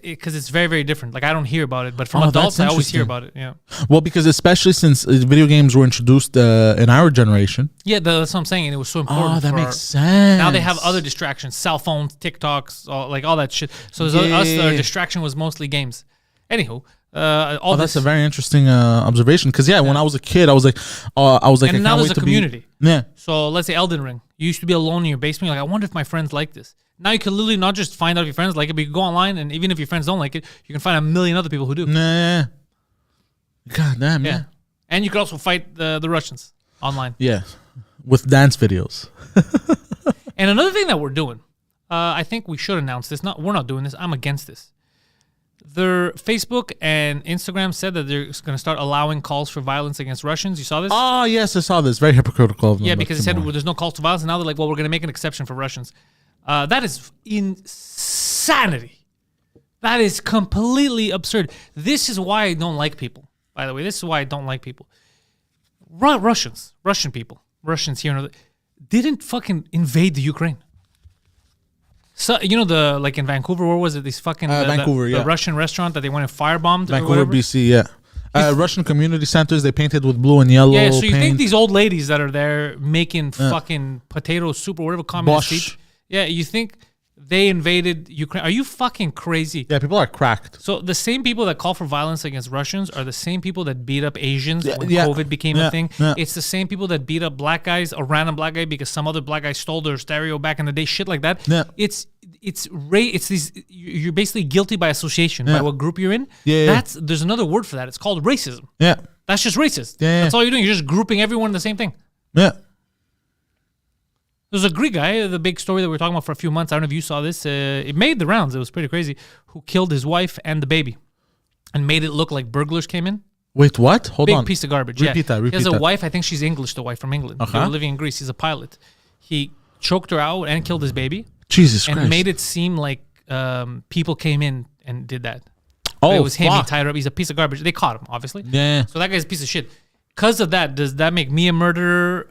because it's very, very different. Like I don't hear about it, but from adults, I always hear about it. Yeah. Well, because especially since video games were introduced in our generation. Yeah, that's what I'm saying. And it was so important. Oh, that makes sense. Now they have other distractions, cell phones, TikToks, all that shit. So our distraction was mostly games. Anywho. That's a very interesting observation. Because when I was a kid, I was like, and now there's a community. Yeah. So let's say Elden Ring. You used to be alone in your basement. You're like, I wonder if my friends like this. Now you can literally not just find out if your friends like it, but you can go online, and even if your friends don't like it, you can find a million other people who do. Nah. God damn. Yeah. And you could also fight the Russians online. Yeah. With dance videos. And another thing that we're doing, I think we should announce this. We're not doing this. I'm against this. Their Facebook and Instagram said that they're going to start allowing calls for violence against Russians. You saw this? Oh, yes, I saw this. Very hypocritical of them. Yeah, because they said there's no calls to violence, and now they're like, well, we're going to make an exception for Russians. That is insanity. That is completely absurd. This is why I don't like people, by the way. This is why I don't like people. Russian people, Russians here didn't fucking invade the Ukraine. So like in Vancouver, where was it? These fucking the Russian restaurant that they went and firebombed. Vancouver, BC, yeah. Russian community centers they painted with blue and yellow. Yeah, so you think these old ladies that are there making fucking potato soup or whatever communist eat? Yeah, you think they invaded Ukraine? Are you fucking crazy? Yeah, people are cracked. So the same people that call for violence against Russians are the same people that beat up Asians when COVID became a thing. Yeah. It's the same people that beat up black guys, a random black guy because some other black guy stole their stereo back in the day, shit like that. Yeah. It's these. You're basically guilty by association by what group you're in. Yeah. There's another word for that. It's called racism. Yeah. That's just racist. Yeah. That's all you're doing. You're just grouping everyone in the same thing. Yeah. There's a Greek guy, the big story that we were talking about for a few months. I don't know if you saw this. It made the rounds. It was pretty crazy. Who killed his wife and the baby and made it look like burglars came in. Wait, what? Hold on. Big piece of garbage. Repeat that. He has a wife. I think she's English, the wife from England. They were living in Greece. He's a pilot. He choked her out and killed his baby. Jesus Christ. And made it seem like people came in and did that. But it was him. He tied her up. He's a piece of garbage. They caught him, obviously. Yeah. So that guy's a piece of shit. Because of that, does that make me a murderer?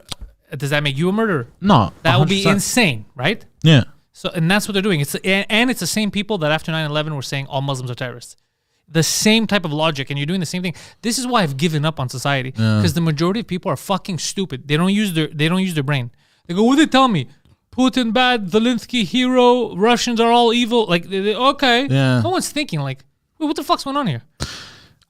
does that make you a murderer? No. That would be 100%. insane, right? Yeah. So, and that's what they're doing. It's the same people that after 9/11 were saying all Muslims are terrorists. The same type of logic, and you're doing the same thing. This is why I've given up on society, because the majority of people are fucking stupid. They don't use their brain. They go, what they tell me? Putin bad, Zelensky hero, Russians are all evil. Like, okay, Yeah. no one's thinking like, wait, what the fuck's going on here?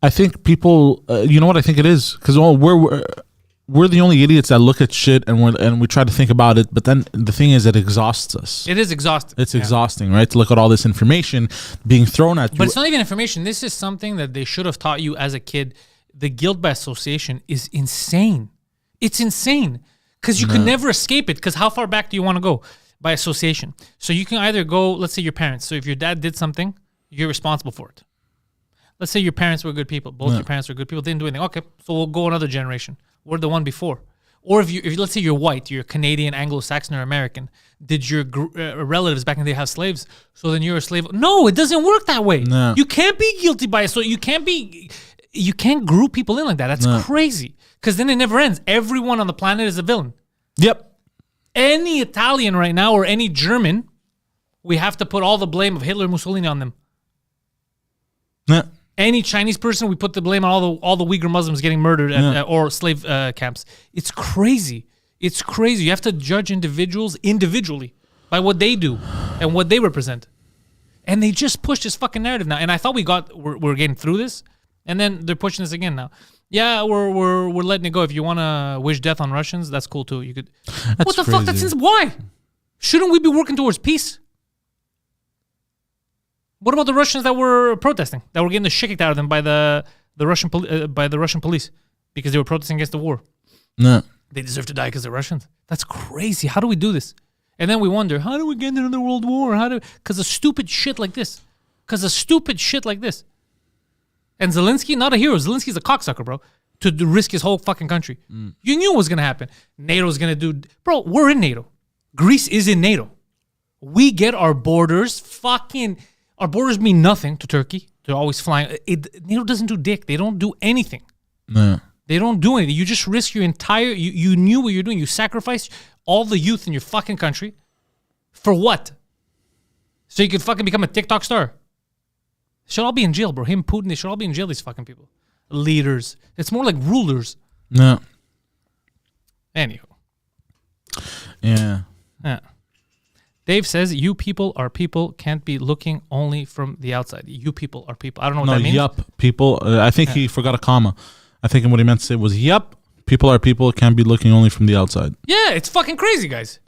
I think people, you know what I think it is? Because we're the only idiots that look at shit and we try to think about it. But then the thing is, it exhausts us. It is exhausting. It's exhausting, right? To look at all this information being thrown at you. But it's not even information. This is something that they should have taught you as a kid. The guilt by association is insane. It's insane because you can never escape it. Because how far back do you want to go by association? So you can either go, let's say your parents. So if your dad did something, you're responsible for it. Let's say your parents were good people. Both your parents were good people. Didn't do anything. Okay, so we'll go another generation. We're the one before. Or if let's say you're white, you're Canadian, Anglo-Saxon, or American. Did your relatives back in the day have slaves? So then you're a slave. No, it doesn't work that way. No. You can't be guilty by it. So you can't group people in like that. That's crazy. Because then it never ends. Everyone on the planet is a villain. Yep. Any Italian right now or any German, we have to put all the blame of Hitler and Mussolini on them. Yeah. Any Chinese person, we put the blame on all the Uyghur Muslims getting murdered or slave camps. It's crazy. It's crazy. You have to judge individuals individually by what they do and what they represent. And they just push this fucking narrative now. And I thought we're getting through this, and then they're pushing this again now. Yeah, we're letting it go. If you want to wish death on Russians, that's cool too. You could. What the fuck? That's why? Shouldn't we be working towards peace? What about the Russians that were protesting, that were getting the shit kicked out of them by the Russian police because they were protesting against the war? No. They deserve to die because they're Russians. That's crazy. How do we do this? And then we wonder, how do we get into another world war? Because of stupid shit like this. And Zelensky, not a hero. Zelensky's a cocksucker, bro, to risk his whole fucking country. You knew what was going to happen. NATO's going to do... Bro, we're in NATO. Greece is in NATO. We get our borders fucking... Our borders mean nothing to Turkey. They're always flying. NATO doesn't do dick. They don't do anything. No. They don't do anything. You just risk your entire... You knew what you're doing. You sacrificed all the youth in your fucking country. For what? So you could fucking become a TikTok star? They should all be in jail, bro. Him, Putin, they should all be in jail, these fucking people. Leaders. It's more like rulers. No. Anywho. Yeah. Dave says, you people are people, can't be looking only from the outside. You people are people. I don't know what that means. Yup, people. I think he forgot a comma. I think what he meant to say was, yup, people are people, can't be looking only from the outside. Yeah, it's fucking crazy, guys.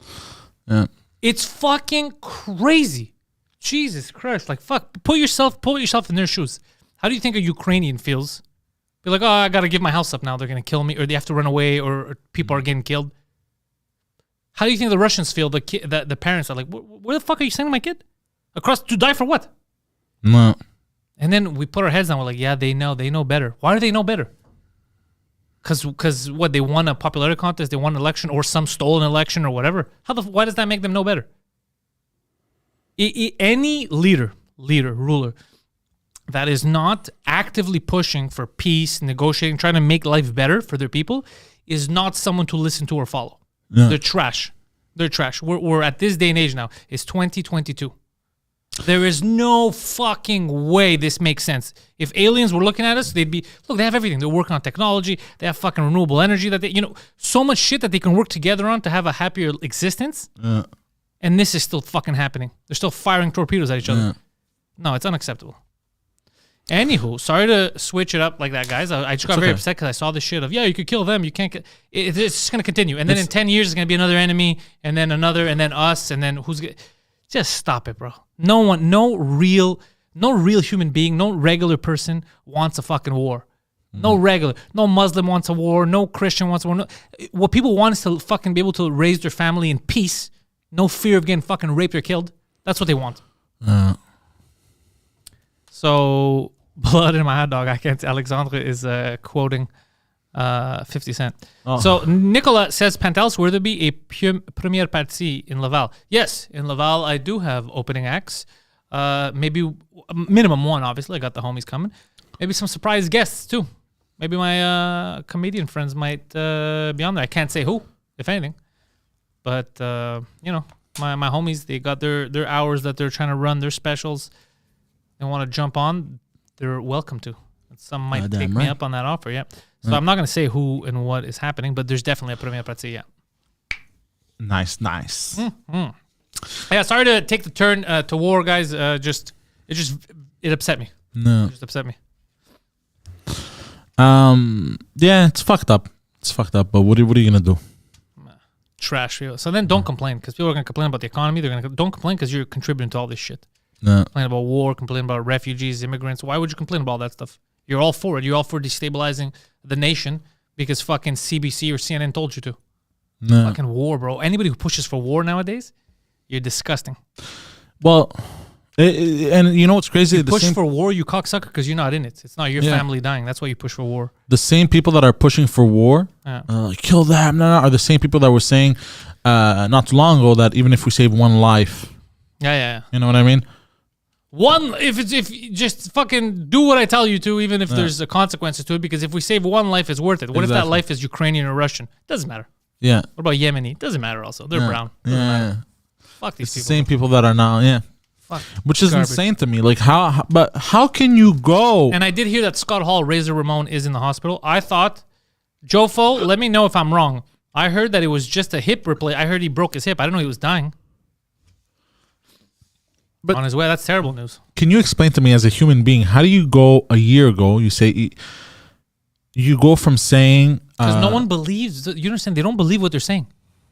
Yeah. It's fucking crazy. Jesus Christ. Like, fuck. Put yourself in their shoes. How do you think a Ukrainian feels? Be like, oh, I got to give my house up now. They're going to kill me, or they have to run away, or people are getting killed. How do you think the Russians feel? The parents are like, where the fuck are you sending my kid? Across to die for what? No. And then we put our heads down. We're like, yeah, they know better. Why do they know better? Because what, they won a popularity contest, they won an election, or some stolen election, or whatever. Why does that make them know better? Any ruler that is not actively pushing for peace, negotiating, trying to make life better for their people is not someone to listen to or follow. Yeah. They're trash. We're at this day and age now. It's 2022. There is no fucking way this makes sense. If aliens were looking at us, they'd be, look, they have everything. They're working on technology. They have fucking renewable energy that they, so much shit that they can work together on to have a happier existence. Yeah. And this is still fucking happening. They're still firing torpedoes at each other. Yeah. No, it's unacceptable. Anywho, sorry to switch it up like that, guys. I just got very upset because I saw this shit of, you could kill them. You can't get... It's just going to continue. And then in 10 years, it's going to be another enemy, and then another, and then us, and then who's going to... Just stop it, bro. No real human being, no regular person wants a fucking war. No Muslim wants a war. No Christian wants a war. What people want is to fucking be able to raise their family in peace. No fear of getting fucking raped or killed. That's what they want. So, blood in my hot dog. I can't. Alexandre is quoting 50 Cent. Oh. So, Nicola says, Pantelis, will there be a premiere partie in Laval? Yes, in Laval, I do have opening acts. Maybe minimum one, obviously. I got the homies coming. Maybe some surprise guests, too. Maybe my comedian friends might be on there. I can't say who, if anything. But you know, my homies, they got their hours that they're trying to run, their specials. They want to jump on, they're welcome to. Some might take me up on that offer, yeah. So I'm not going to say who and what is happening, but there's definitely a premia pracy, yeah. Nice. Yeah, sorry to take the turn to war, guys. It upset me. No. It just upset me. Yeah, it's fucked up. But what are you gonna do? Trash. So then don't complain, because people are gonna complain about the economy. Don't complain because you're contributing to all this shit. No. Complain about war, complain about refugees, immigrants. Why would you complain about all that stuff? You're all for it. You're all for destabilizing the nation because fucking CBC or CNN told you to. No. Fucking war, bro. Anybody who pushes for war nowadays, you're disgusting. Well, and you know what's crazy? You push for war, you cocksucker, because you're not in it. It's not your family dying. That's why you push for war. The same people that are pushing for war, kill them, are the same people that were saying not too long ago that even if we save one life, yeah. You know what I mean? If you just fucking do what I tell you to, even if there's a consequences to it, because if we save one life, it's worth it. What if that life is Ukrainian or Russian? Doesn't matter. Yeah. What about Yemeni? Doesn't matter. Also, they're brown. Doesn't matter. Fuck these it's people. The same people that are now, Fuck. Which is insane to me. Like how can you go? And I did hear that Scott Hall, Razor Ramon, is in the hospital. I thought, Jofo, let me know if I'm wrong. I heard that it was just a hip replacement. I heard he broke his hip. I didn't know he was dying. But on his way, that's terrible news. Can you explain to me as a human being, how do you go a year ago, you say, you go from saying... Because no one believes, you understand, they don't believe what they're saying.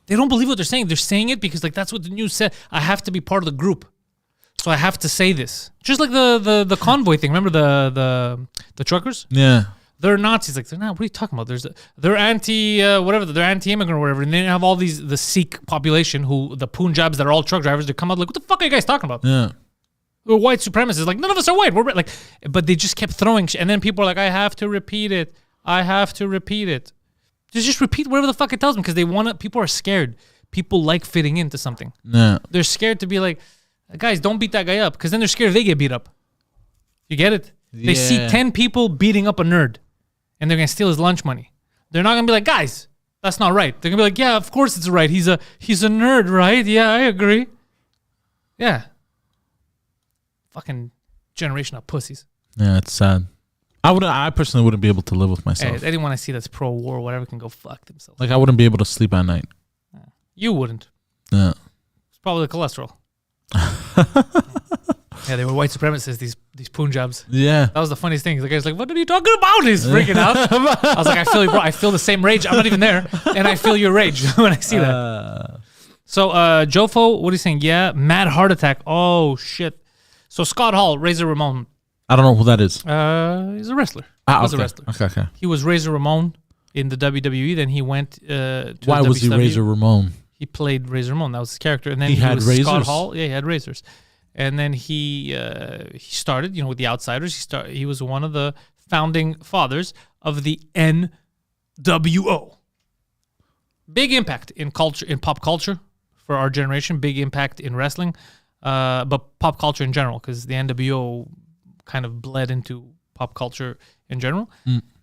They don't believe what they're saying. They're saying it because like that's what the news said. I have to be part of the group. So I have to say this. Just like the convoy thing. Remember the truckers? Yeah. They're Nazis. Like, they're not. What are you talking about? They're anti whatever. They're anti-immigrant or whatever. And they have all the Sikh population the Punjabs that are all truck drivers. They come out like, what the fuck are you guys talking about? Yeah. We're white supremacists. Like, none of us are white. We're like, but they just kept throwing. And then people are like, I have to repeat it. Just repeat whatever the fuck it tells them because they want it. People are scared. People like fitting into something. Yeah. They're scared to be like, guys, don't beat that guy up because then they're scared they get beat up. You get it? They see 10 people beating up a nerd and they're going to steal his lunch money. They're not going to be like, guys, that's not right. They're going to be like, yeah, of course it's right. He's a nerd, right? Yeah, I agree. Yeah. Fucking generation of pussies. Yeah, it's sad. I personally wouldn't be able to live with myself. Hey, anyone I see that's pro-war or whatever can go fuck themselves. Like, I wouldn't be able to sleep at night. You wouldn't. Yeah. It's probably the cholesterol. Yeah, they were white supremacists, these Punjabs. Yeah. That was the funniest thing. The guy's like, what are you talking about? He's freaking out. I was like, I feel you, bro. I feel the same rage. I'm not even there. And I feel your rage when I see that. So, Jofo, what are you saying? Yeah, mad heart attack. Oh, shit. So, Scott Hall, Razor Ramon. I don't know who that is. He's a wrestler. He was a wrestler. Okay. He was Razor Ramon in the WWE. Then he went to Why was he Razor Ramon? He played Razor Ramon. That was his character. And then he had was razors? Scott Hall. Yeah, he had razors. And then he started, with the Outsiders. He was one of the founding fathers of the NWO. Big impact in culture, in pop culture for our generation. Big impact in wrestling, but pop culture in general, because the NWO kind of bled into pop culture in general.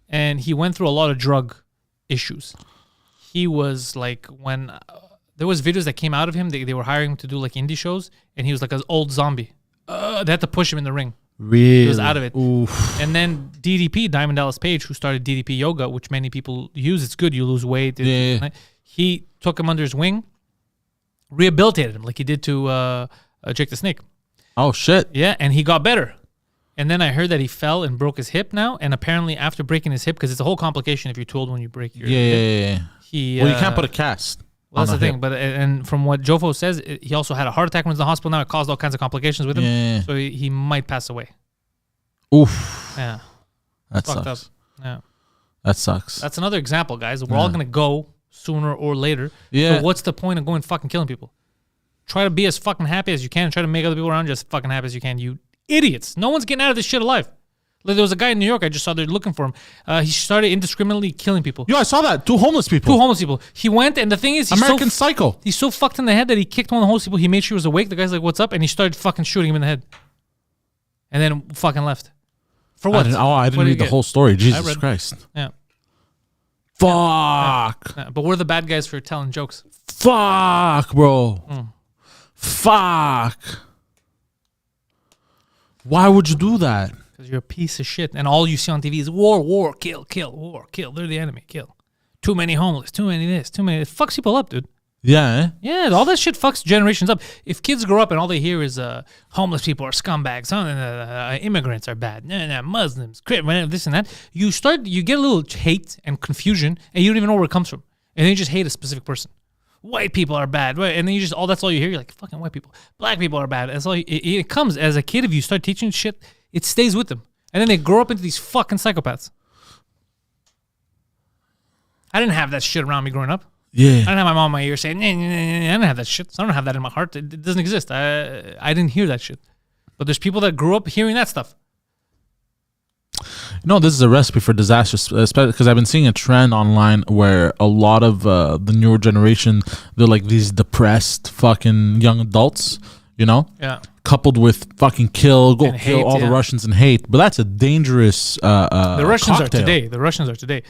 And he went through a lot of drug issues. He was like, when there was videos that came out of him, they were hiring him to do like indie shows, and he was like an old zombie. They had to push him in the ring. Really? He was out of it. Oof. And then DDP, Diamond Dallas Page, who started DDP Yoga, which many people use. It's good. You lose weight. Yeah. He took him under his wing, rehabilitated him like he did to Jake the Snake. Oh, shit. Yeah, and he got better. And then I heard that he fell and broke his hip now. And apparently after breaking his hip, because it's a whole complication if you're told when you break your hip. Yeah. Well, you can't put a cast. Well, that's the thing. But and from what Jofo says, he also had a heart attack when he was in the hospital. Now it caused all kinds of complications with him. Yeah. So he might pass away. Oof. Yeah. That Fucked sucks. up. Yeah. That sucks. That's another example, guys. We're all going to go sooner or later. Yeah. So what's the point of going fucking killing people? Try to be as fucking happy as you can. Try to make other people around you as fucking happy as you can. You idiots. No one's getting out of this shit alive. Like, there was a guy in New York I just saw there looking for him. He started indiscriminately killing people. Yo, I saw that. Two homeless people. He went, and the thing is, American Psycho. He's so fucked in the head that he kicked one of the homeless people. He made sure he was awake. The guy's like, what's up? And he started fucking shooting him in the head. And then fucking left. For what? I didn't read the whole story. Jesus Christ. Yeah. Fuck. Yeah. But we're the bad guys for telling jokes. Fuck, bro. Fuck. Why would you do that? Because you're a piece of shit, and all you see on TV is war, kill, war, kill. They're the enemy, kill. Too many homeless, too many this, too many. It fucks people up, dude. Yeah, eh? Yeah, all that shit fucks generations up. If kids grow up and all they hear is homeless people are scumbags, immigrants are bad, Muslims, this and that, you get a little hate and confusion, and you don't even know where it comes from, and then you just hate a specific person. White people are bad, and then that's all you hear. You're like, fucking white people, black people are bad. That's all. It comes as a kid. If you start teaching shit, it stays with them, and then they grow up into these fucking psychopaths. I didn't have that shit around me growing up. Yeah. I didn't have my mom in my ear saying, I didn't have that shit. So I don't have that in my heart. It doesn't exist. I didn't hear that shit. But there's people that grew up hearing that stuff. No, this is a recipe for disaster, especially because I've been seeing a trend online where a lot of the newer generation, they're like these depressed fucking young adults, you know? Yeah. Coupled with fucking kill And hate, all the Russians and hate. But that's a dangerous The Russians cocktail. are today.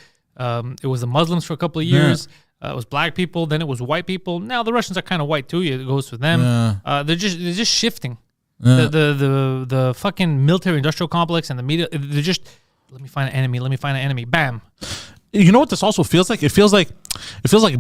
It was the Muslims for a couple of years. It was black people. Then it was white people. Now the Russians are kind of white too. It goes for them. Yeah. They're just shifting. Yeah. The fucking military industrial complex and the media. They're just let me find an enemy. Bam. You know what this also feels like? It feels like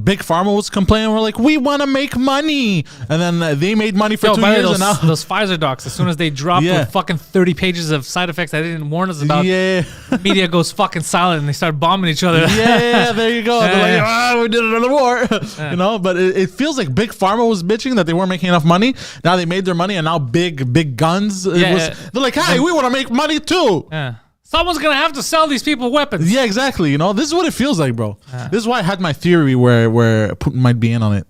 Big Pharma was complaining. We're like, we want to make money, and then they made money for 2 years. And now those Pfizer docs, as soon as they dropped with fucking 30 pages of side effects that they didn't warn us about, media goes fucking silent and they start bombing each other. Yeah, there you go. They're like, we did another war, you know. But it feels like Big Pharma was bitching that they weren't making enough money. Now they made their money, and now big guns. They're like, hey, we want to make money too. Yeah. Someone's going to have to sell these people weapons. Yeah, exactly. You know, this is what it feels like, bro. This is why I had my theory where Putin might be in on it.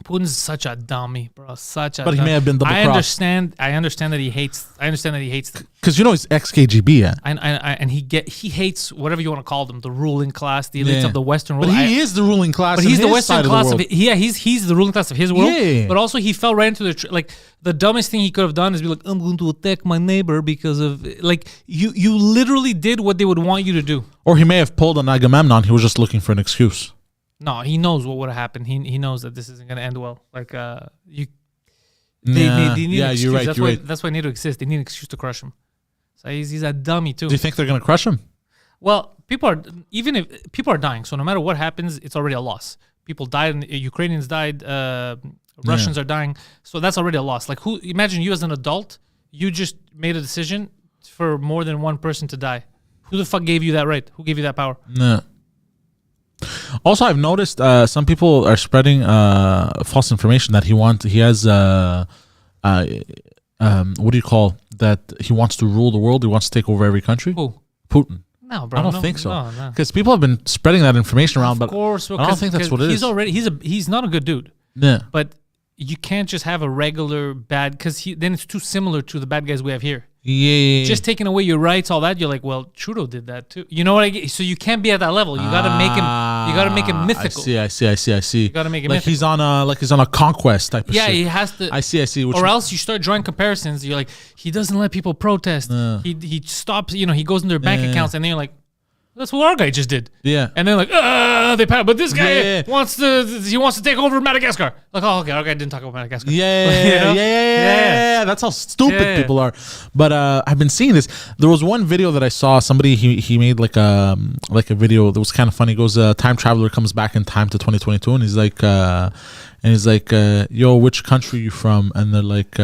Putin's such a dummy, bro. But he may have been double-crossed. I understand that he hates. Because you know he's ex-KGB, yeah. And he hates whatever you want to call them, the ruling class, the elites of the Western world. But he is the ruling class. But he's the Western class of he's the ruling class of his world. Yeah. But also he fell right into the dumbest thing he could have done is be like, I'm going to attack my neighbor because of you literally did what they would want you to do. Or he may have pulled an Agamemnon. He was just looking for an excuse. No, he knows what would have happened. He knows that this isn't going to end well. They need an excuse. You're right. That's why they need to exist. They need an excuse to crush him. So he's a dummy too. Do you think they're going to crush him? Well, people are dying. So no matter what happens, it's already a loss. People died. Ukrainians died. Russians are dying. So that's already a loss. Like imagine you as an adult, you just made a decision for more than one person to die. Who the fuck gave you that right? Who gave you that power? No. Also, I've noticed some people are spreading false information that he has what do you call that? He wants to rule the world. He wants to take over every country. Who? Putin. No, bro. I don't think so. No. Because people have been spreading that information around, Of course, but I don't think that's what it is. He's not a good dude. Yeah. But you can't just have a regular bad because then it's too similar to the bad guys we have here. Yeah. Just taking away your rights, all that. You're like, well, Trudeau did that too. You know what I get? So you can't be at that level. You gotta make him. You gotta make him mythical. I see. You gotta make him like mythical. he's on a conquest type of shit. Yeah, he has to. I see. Or else you start drawing comparisons. You're like, he doesn't let people protest. He stops. He goes in their bank accounts, and then you're like, that's what our guy just did. Yeah. And then but this guy wants to take over Madagascar. Like, oh, okay, our guy didn't talk about Madagascar. Yeah. That's how stupid people are. But I've been seeing this. There was one video that I saw. Somebody he made like a video that was kind of funny. He goes, time traveler comes back in time to 2022, and he's like, yo, which country are you from? And they're like,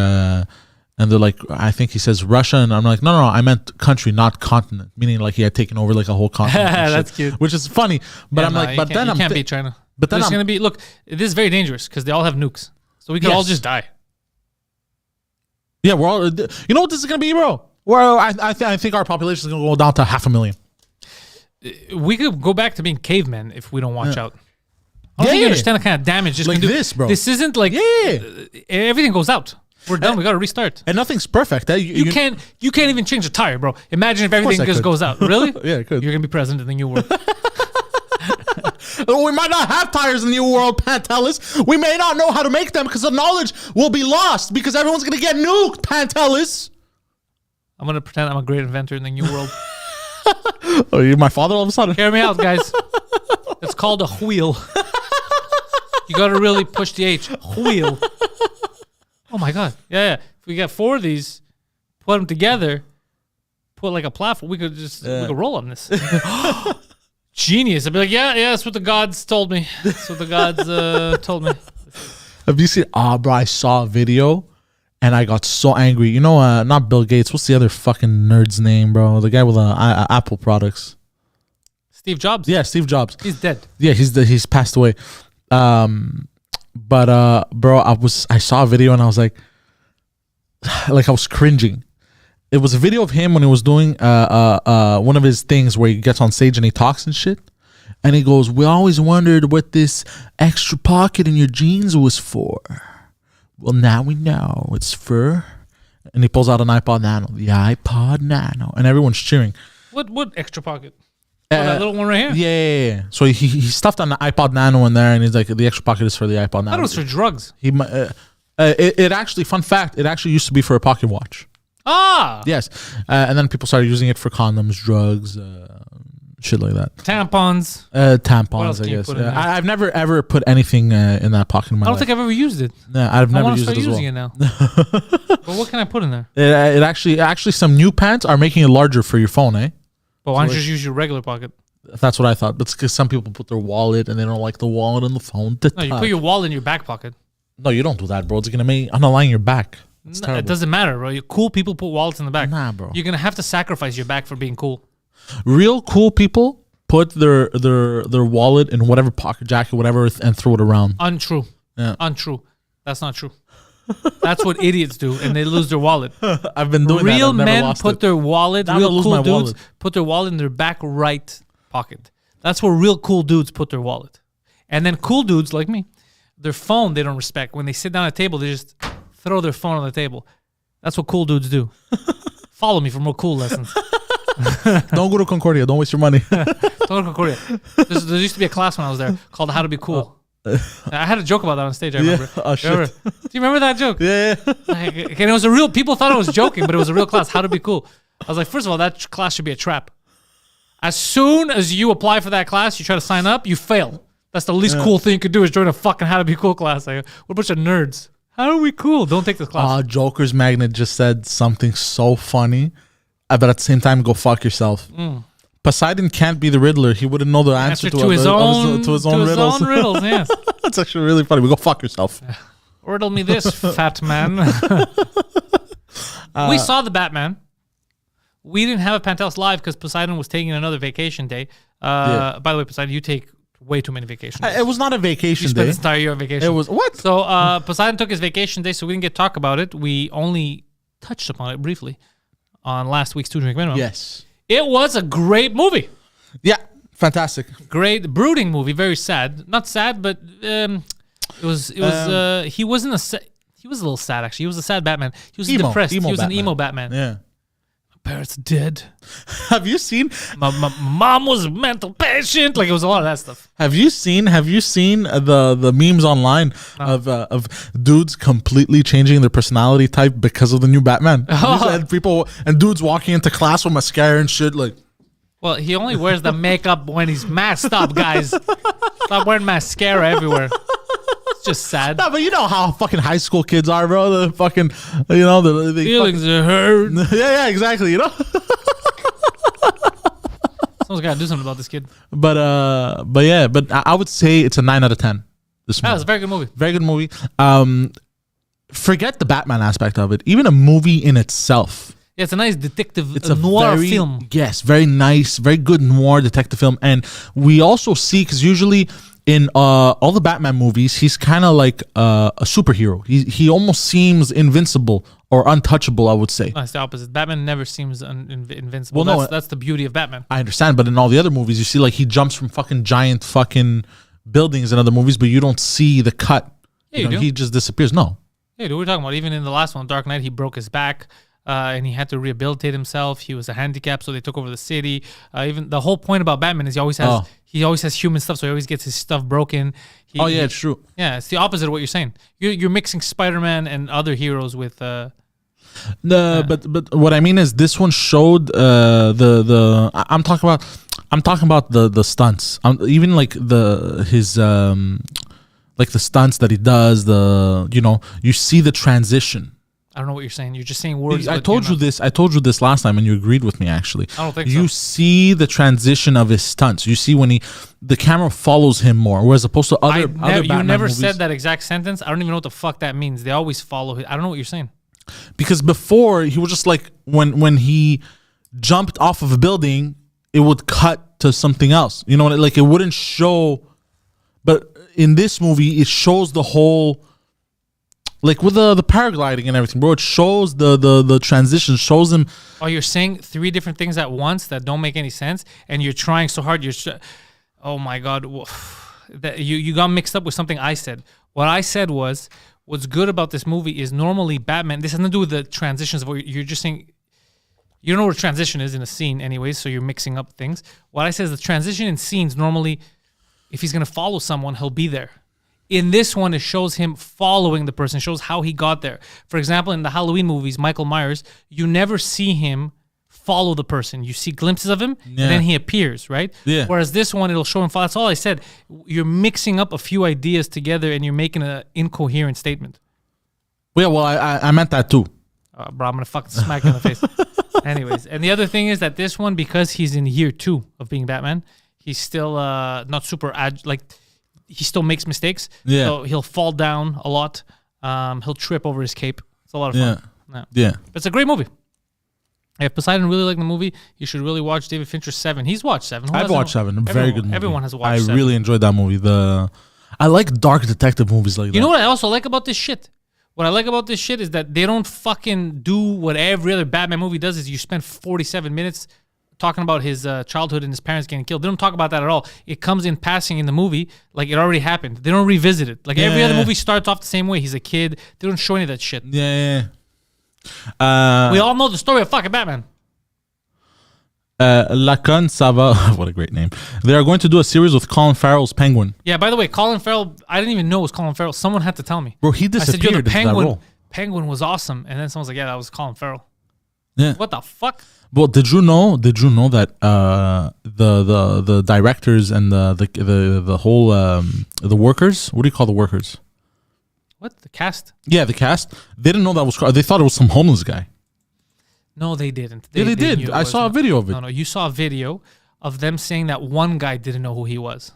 I think he says Russia, and I'm like, no, I meant country, not continent, meaning like he had taken over like a whole continent. That's cute. Which is funny, but you can't beat China. But then it's gonna be. Look, this is very dangerous because they all have nukes, so we could all just die. Yeah, we're all. You know what this is gonna be, bro? Well, I think our population is gonna go down to 500,000. We could go back to being cavemen if we don't watch out. I don't think you understand the kind of damage this like can do. This, bro. This isn't like everything goes out. We're done. We got to restart. And nothing's perfect. You can't even change a tire, bro. Imagine if everything just goes out. Really? Yeah, it could. You're gonna be president in the new world. We might not have tires in the new world, Pantelis. We may not know how to make them because the knowledge will be lost because everyone's gonna get nuked, Pantelis. I'm gonna pretend I'm a great inventor in the new world. Oh, you're my father all of a sudden? Hear me out, guys. It's called a wheel. You got to really push the H. Wheel. Oh my God. Yeah. If we got 4 of these, put them together, put like a platform, we could roll on this. Genius. I'd be like, yeah, that's what the gods told me. That's what the gods told me. Have you seen? Bro, I saw a video and I got so angry. You know, not Bill Gates. What's the other fucking nerd's name, bro? The guy with Apple products. Steve Jobs. Yeah, Steve Jobs. He's dead. Yeah, he's passed away. But bro, I saw a video and I was like I was cringing. It was a video of him when he was doing one of his things where he gets on stage and he talks and shit. And he goes, "We always wondered what this extra pocket in your jeans was for. Well, now we know it's for." And he pulls out an iPod Nano, the iPod Nano, and everyone's cheering. What extra pocket? That little one right here? Yeah. So he stuffed an iPod Nano in there, and he's like, the extra pocket is for the iPod Nano. I thought it was for drugs. It actually, fun fact, it actually used to be for a pocket watch. Ah! Yes. And then people started using it for condoms, drugs, shit like that. Tampons. Tampons, I guess. I've never ever put anything in that pocket in my life. I don't think I've ever used it. No, I've never used it as well. I want to start using it now. But what can I put in there? It actually some new pants are making it larger for your phone, eh? But why don't you just use your regular pocket? That's what I thought. But it's because some people put their wallet and they don't like the wallet and the phone. No, you put your wallet in your back pocket. No, you don't do that, bro. It's going to make underline your back. It's terrible. It doesn't matter, bro. Cool people put wallets in the back. Nah, bro. You're going to have to sacrifice your back for being cool. Real cool people put their wallet in whatever pocket, jacket, whatever, and throw it around. Untrue. Yeah. Untrue. That's not true. That's what idiots do, and they lose their wallet. I've been doing real that. Men put their wallet. Now real cool dudes wallet. put their wallet in their back right pocket. That's where real cool dudes put their wallet. And then cool dudes like me, their phone they don't respect. When they sit down at a table, they just throw their phone on the table. That's what cool dudes do. Follow me for more cool lessons. Don't go to Concordia. Don't waste your money. Don't go to Concordia. There used to be a class when I was there called How to Be Cool. I had a joke about that on stage, I remember. Oh, shit. Do you remember that joke? Yeah. And it was a real, people thought I was joking, but it was a real class, How to Be Cool. I was like, first of all, that class should be a trap. As soon as you apply for that class, you try to sign up, you fail. That's the least cool thing you could do is join a fucking How to Be Cool class. Like, we're a bunch of nerds. How are we cool? Don't take this class. Joker's Magnet just said something so funny, but at the same time, go fuck yourself. Poseidon can't be the Riddler. He wouldn't know the answer to his own riddles. Yes. That's actually really funny. We go fuck yourself. Riddle me this, fat man. We saw the Batman. We didn't have a Pantelis live because Poseidon was taking another vacation day. By the way, Poseidon, you take way too many vacations. It was not a vacation you day. spent this entire year on vacation. It was what? So Poseidon took his vacation day, so we didn't get to talk about it. We only touched upon it briefly on last week's Two Drink Minimum. Yes. It was a great movie. Yeah, fantastic. Great brooding movie. Very sad. Not sad, but it was. He wasn't a. He was a little sad actually. He was a sad Batman. He was depressed. He was Batman. An emo Batman. Yeah. My parents are dead. Have you seen? My mom was a mental patient. Like it was a lot of that stuff. Have you seen the memes online of dudes completely changing their personality type because of the new Batman? And people and dudes walking into class with mascara and shit like. Well, he only wears the makeup when he's masked up, guys. Stop wearing mascara everywhere. It's just sad. No, but you know how fucking high school kids are, bro. The fucking, the feelings are hurt. Yeah, exactly. You know. Someone's got to do something about this kid. But I would say it's a 9 out of 10. This movie. It's a very good movie. Very good movie. Forget the Batman aspect of it. Even a movie in itself. Yeah, it's a nice detective. It's a noir film. Yes, very nice, very good noir detective film. And we also see, because usually in all the Batman movies, he's kind of like a superhero. He almost seems invincible or untouchable, I would say. No, it's the opposite. Batman never seems invincible. Well, that's the beauty of Batman. I understand, but in all the other movies, you see like he jumps from fucking giant fucking buildings in other movies, but you don't see the cut. Yeah, he just disappears. No. Yeah, dude, we're talking about even in the last one, Dark Knight, he broke his back. And he had to rehabilitate himself. He was a handicap, so they took over the city. Even the whole point about Batman is he always has human stuff, so he always gets his stuff broken. It's true. Yeah, it's the opposite of what you're saying. You're mixing Spider-Man and other heroes with. But what I mean is this one showed I'm talking about the stunts. Even like his like the stunts that he does. You see the transition. I don't know what you're saying. You're just saying words. I told you this. I told you this last time, and you agreed with me. Actually, I don't think you so. see the transition of his stunts. You see when the camera follows him more, whereas opposed to other Batman you never movies. said that exact sentence. I don't even know what the fuck that means. They always follow. I don't know what you're saying. Because before he was just like when he jumped off of a building, it would cut to something else. You know, like it wouldn't show. But in this movie, it shows the whole. Like with the paragliding and everything, bro, it shows the transition, shows him. Oh, you're saying 3 different things at once that don't make any sense, and you're trying so hard. Oh my god, that you got mixed up with something I said. What I said was, what's good about this movie is normally Batman. This has nothing to do with the transitions of what you're just saying. You don't know what a transition is in a scene, anyways, so you're mixing up things. What I said is the transition in scenes normally, if he's gonna follow someone, he'll be there. In this one, it shows him following the person, shows how he got there. For example, in the Halloween movies, Michael Myers, you never see him follow the person. You see glimpses of him, and then he appears, right? Yeah. Whereas this one, it'll show him follow. That's all I said. You're mixing up a few ideas together, and you're making an incoherent statement. Yeah, well, I meant that too. Bro, I'm going to fucking smack you in the face. Anyways, and the other thing is that this one, because he's in year 2 of being Batman, he's still not super he still makes mistakes. Yeah. So he'll fall down a lot. He'll trip over his cape. It's a lot of fun. Yeah. But it's a great movie. If Poseidon really liked the movie, you should really watch David Fincher's 7. He's watched 7. I've watched 7. Very good movie. Everyone has watched 7. I really enjoyed that movie. I like dark detective movies like that. You know what I also like about this shit? What I like about this shit is that they don't fucking do what every other Batman movie does, is you spend 47 minutes talking about his childhood and his parents getting killed. They don't talk about that at all. It comes in passing in the movie like it already happened. They don't revisit it. Like every other movie starts off the same way. He's a kid. They don't show any of that shit. Yeah. We all know the story of fucking Batman. Lacan Sava, what a great name. They are going to do a series with Colin Farrell's Penguin. Yeah, by the way, Colin Farrell, I didn't even know it was Colin Farrell. Someone had to tell me. Bro, he disappeared. I said, yo, the into that role. Penguin was awesome. And then someone's like, yeah, that was Colin Farrell. Yeah. What the fuck? Well, did you know that the directors and the whole the workers, what do you call the workers? What? The cast? Yeah, the cast. They didn't know that was. They thought it was some homeless guy. No, they didn't. They did. I saw a video of it. No, you saw a video of them saying that one guy didn't know who he was.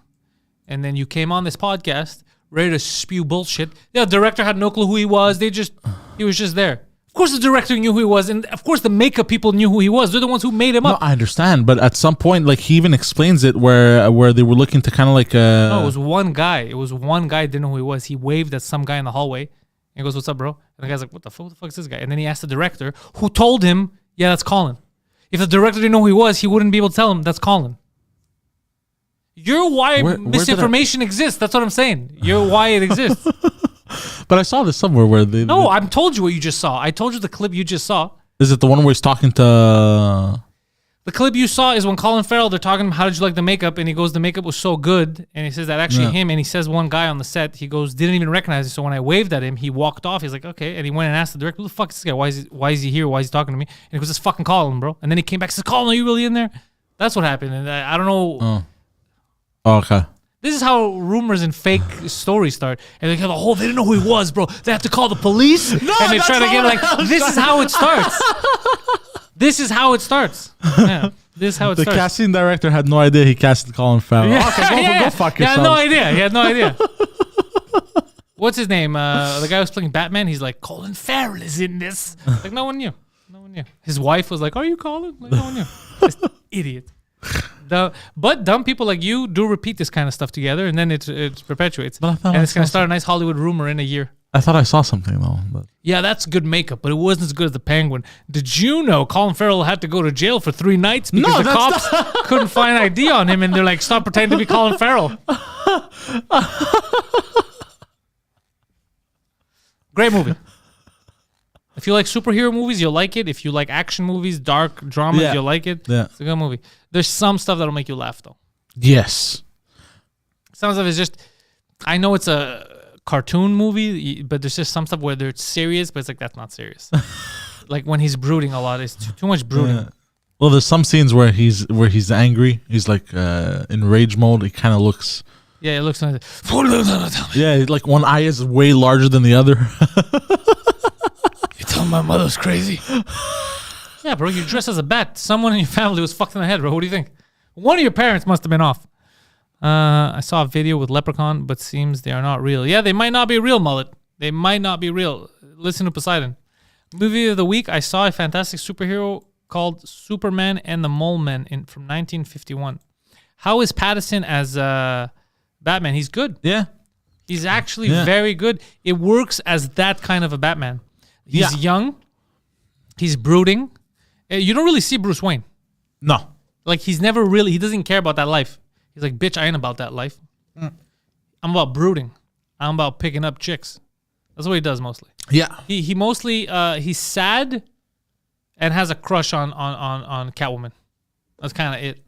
And then you came on this podcast ready to spew bullshit. Yeah, the director had no clue who he was. He was just there. Of course the director knew who he was, and of course the makeup people knew who he was. They're the ones who made him up. No, I understand, but at some point, like, he even explains it where they were looking to kind of like... No, it was one guy. Didn't know who he was. He waved at some guy in the hallway. And he goes, "What's up, bro?" And the guy's like, "What the fuck is this guy?" And then he asked the director, who told him, "Yeah, that's Colin." If the director didn't know who he was, he wouldn't be able to tell him, "That's Colin." You're why misinformation exists. That's what I'm saying. You're why it exists. But I saw this somewhere where they... No, I told you what you just saw. I told you the clip you just saw. Is it the one where he's talking to... The clip you saw is when Colin Farrell, they're talking, "How did you like the makeup?" And he goes, "The makeup was so good." And he says that actually him. And he says one guy on the set, he goes, "Didn't even recognize it." So when I waved at him, he walked off. He's like, "Okay." And he went and asked the director, "Who the fuck is this guy? Why is he here? Why is he talking to me?" And he goes, "It's fucking Colin, bro." And then he came back and says, "Colin, are you really in there?" That's what happened. And I don't know. Oh, okay. This is how rumors and fake stories start. And they didn't know who he was, bro. They have to call the police. No, and they try to get this is how it starts. This is how it starts. Yeah. This is how it starts. The casting director had no idea he casted Colin Farrell. Yeah. Okay, go fuck yourself. He had no idea. What's his name? The guy who's playing Batman, he's like, "Colin Farrell is in this." Like, no one knew. His wife was like, "Are you Colin?" Like, no one knew. This idiot. But dumb people like you do repeat this kind of stuff together, and then it perpetuates. And it's going to start a nice Hollywood rumor in a year. I thought I saw something, though. But. Yeah, that's good makeup, but it wasn't as good as the Penguin. Did you know Colin Farrell had to go to jail for 3 nights because the cops couldn't find ID on him, and they're like, "Stop pretending to be Colin Farrell." Great movie. If you like superhero movies, you'll like it. If you like action movies, dark dramas, you'll like it. Yeah. It's a good movie. There's some stuff that'll make you laugh, though. Yes. Some stuff is just... I know it's a cartoon movie, but there's just some stuff where it's serious, but it's like, that's not serious. Like when he's brooding a lot. It's too much brooding. Yeah. Well, there's some scenes where he's angry. He's like in rage mode. He kind of looks Yeah, it looks like. Yeah, like one eye is way larger than the other. You tell my mother's crazy. Yeah, bro, you dress as a bat. Someone in your family was fucked in the head, bro. What do you think? One of your parents must have been off. I saw a video with Leprechaun, but seems they are not real. Yeah, they might not be real, Mullet. They might not be real. Listen to Poseidon. Movie of the week, I saw a fantastic superhero called Superman and the Mole Men from 1951. How is Pattinson as Batman? He's good. Yeah. He's actually very good. It works as that kind of a Batman. He's young. He's brooding. You don't really see Bruce Wayne. No. Like, he doesn't care about that life. He's like, bitch, I ain't about that life. I'm about brooding. I'm about picking up chicks. That's what he does mostly. Yeah. He mostly, he's sad and has a crush on Catwoman. That's kind of it.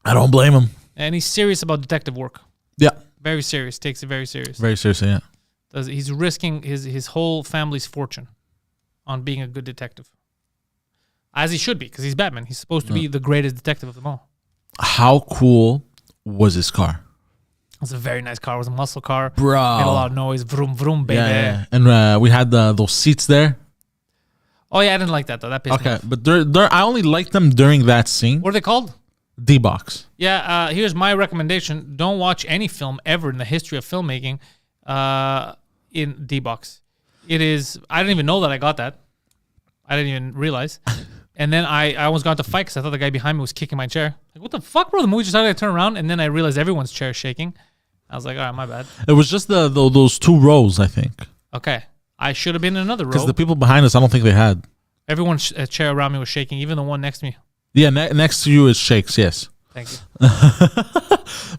I don't blame him. And he's serious about detective work. Yeah. Very serious. Takes it very serious. Very seriously, yeah. He's risking his whole family's fortune on being a good detective. As he should be, because he's Batman. He's supposed to be the greatest detective of them all. How cool was his car? It was a very nice car. It was a muscle car. Bro. Made a lot of noise. Vroom, vroom, baby. Yeah. And we had those seats there. Oh, yeah, I didn't like that, though. That pissed me off. But I only liked them during that scene. What are they called? D-Box. Yeah, here's my recommendation. Don't watch any film ever in the history of filmmaking in D-Box. It is... I didn't even know that I got that. I didn't even realize. And then I almost got into a fight because I thought the guy behind me was kicking my chair. Like, what the fuck, bro? The movie just started to turn around, and then I realized everyone's chair is shaking. I was like, all right, my bad. It was just those two rows, I think. Okay. I should have been in another row. Because the people behind us, I don't think they had. Everyone's chair around me was shaking, even the one next to me. Yeah, next to you is shakes, yes. Thank you.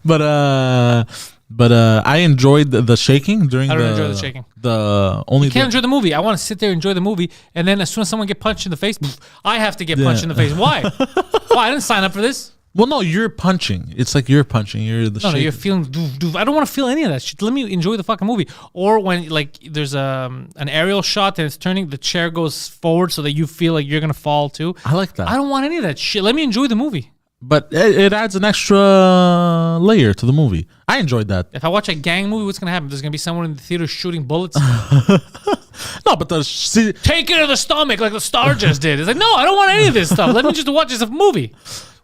But I enjoyed the shaking during I don't enjoy the shaking. You can't enjoy the movie. I want to sit there and enjoy the movie, and then as soon as someone get punched in the face, I have to get punched in the face. Why? Why? I didn't sign up for this. Well, no, you're punching. It's like you're punching. You're the No, you're feeling doof, doof. I don't want to feel any of that shit. Let me enjoy the fucking movie. Or when like there's an aerial shot and it's turning, the chair goes forward so that you feel like you're gonna fall too. I like that. I don't want any of that shit. Let me enjoy the movie. But it adds an extra layer to the movie. I enjoyed that. If I watch a gang movie, what's gonna happen? There's gonna be someone in the theater shooting bullets. No, but take it to the stomach like the star just did. It's like, no, I don't want any of this stuff. Let me just watch this movie.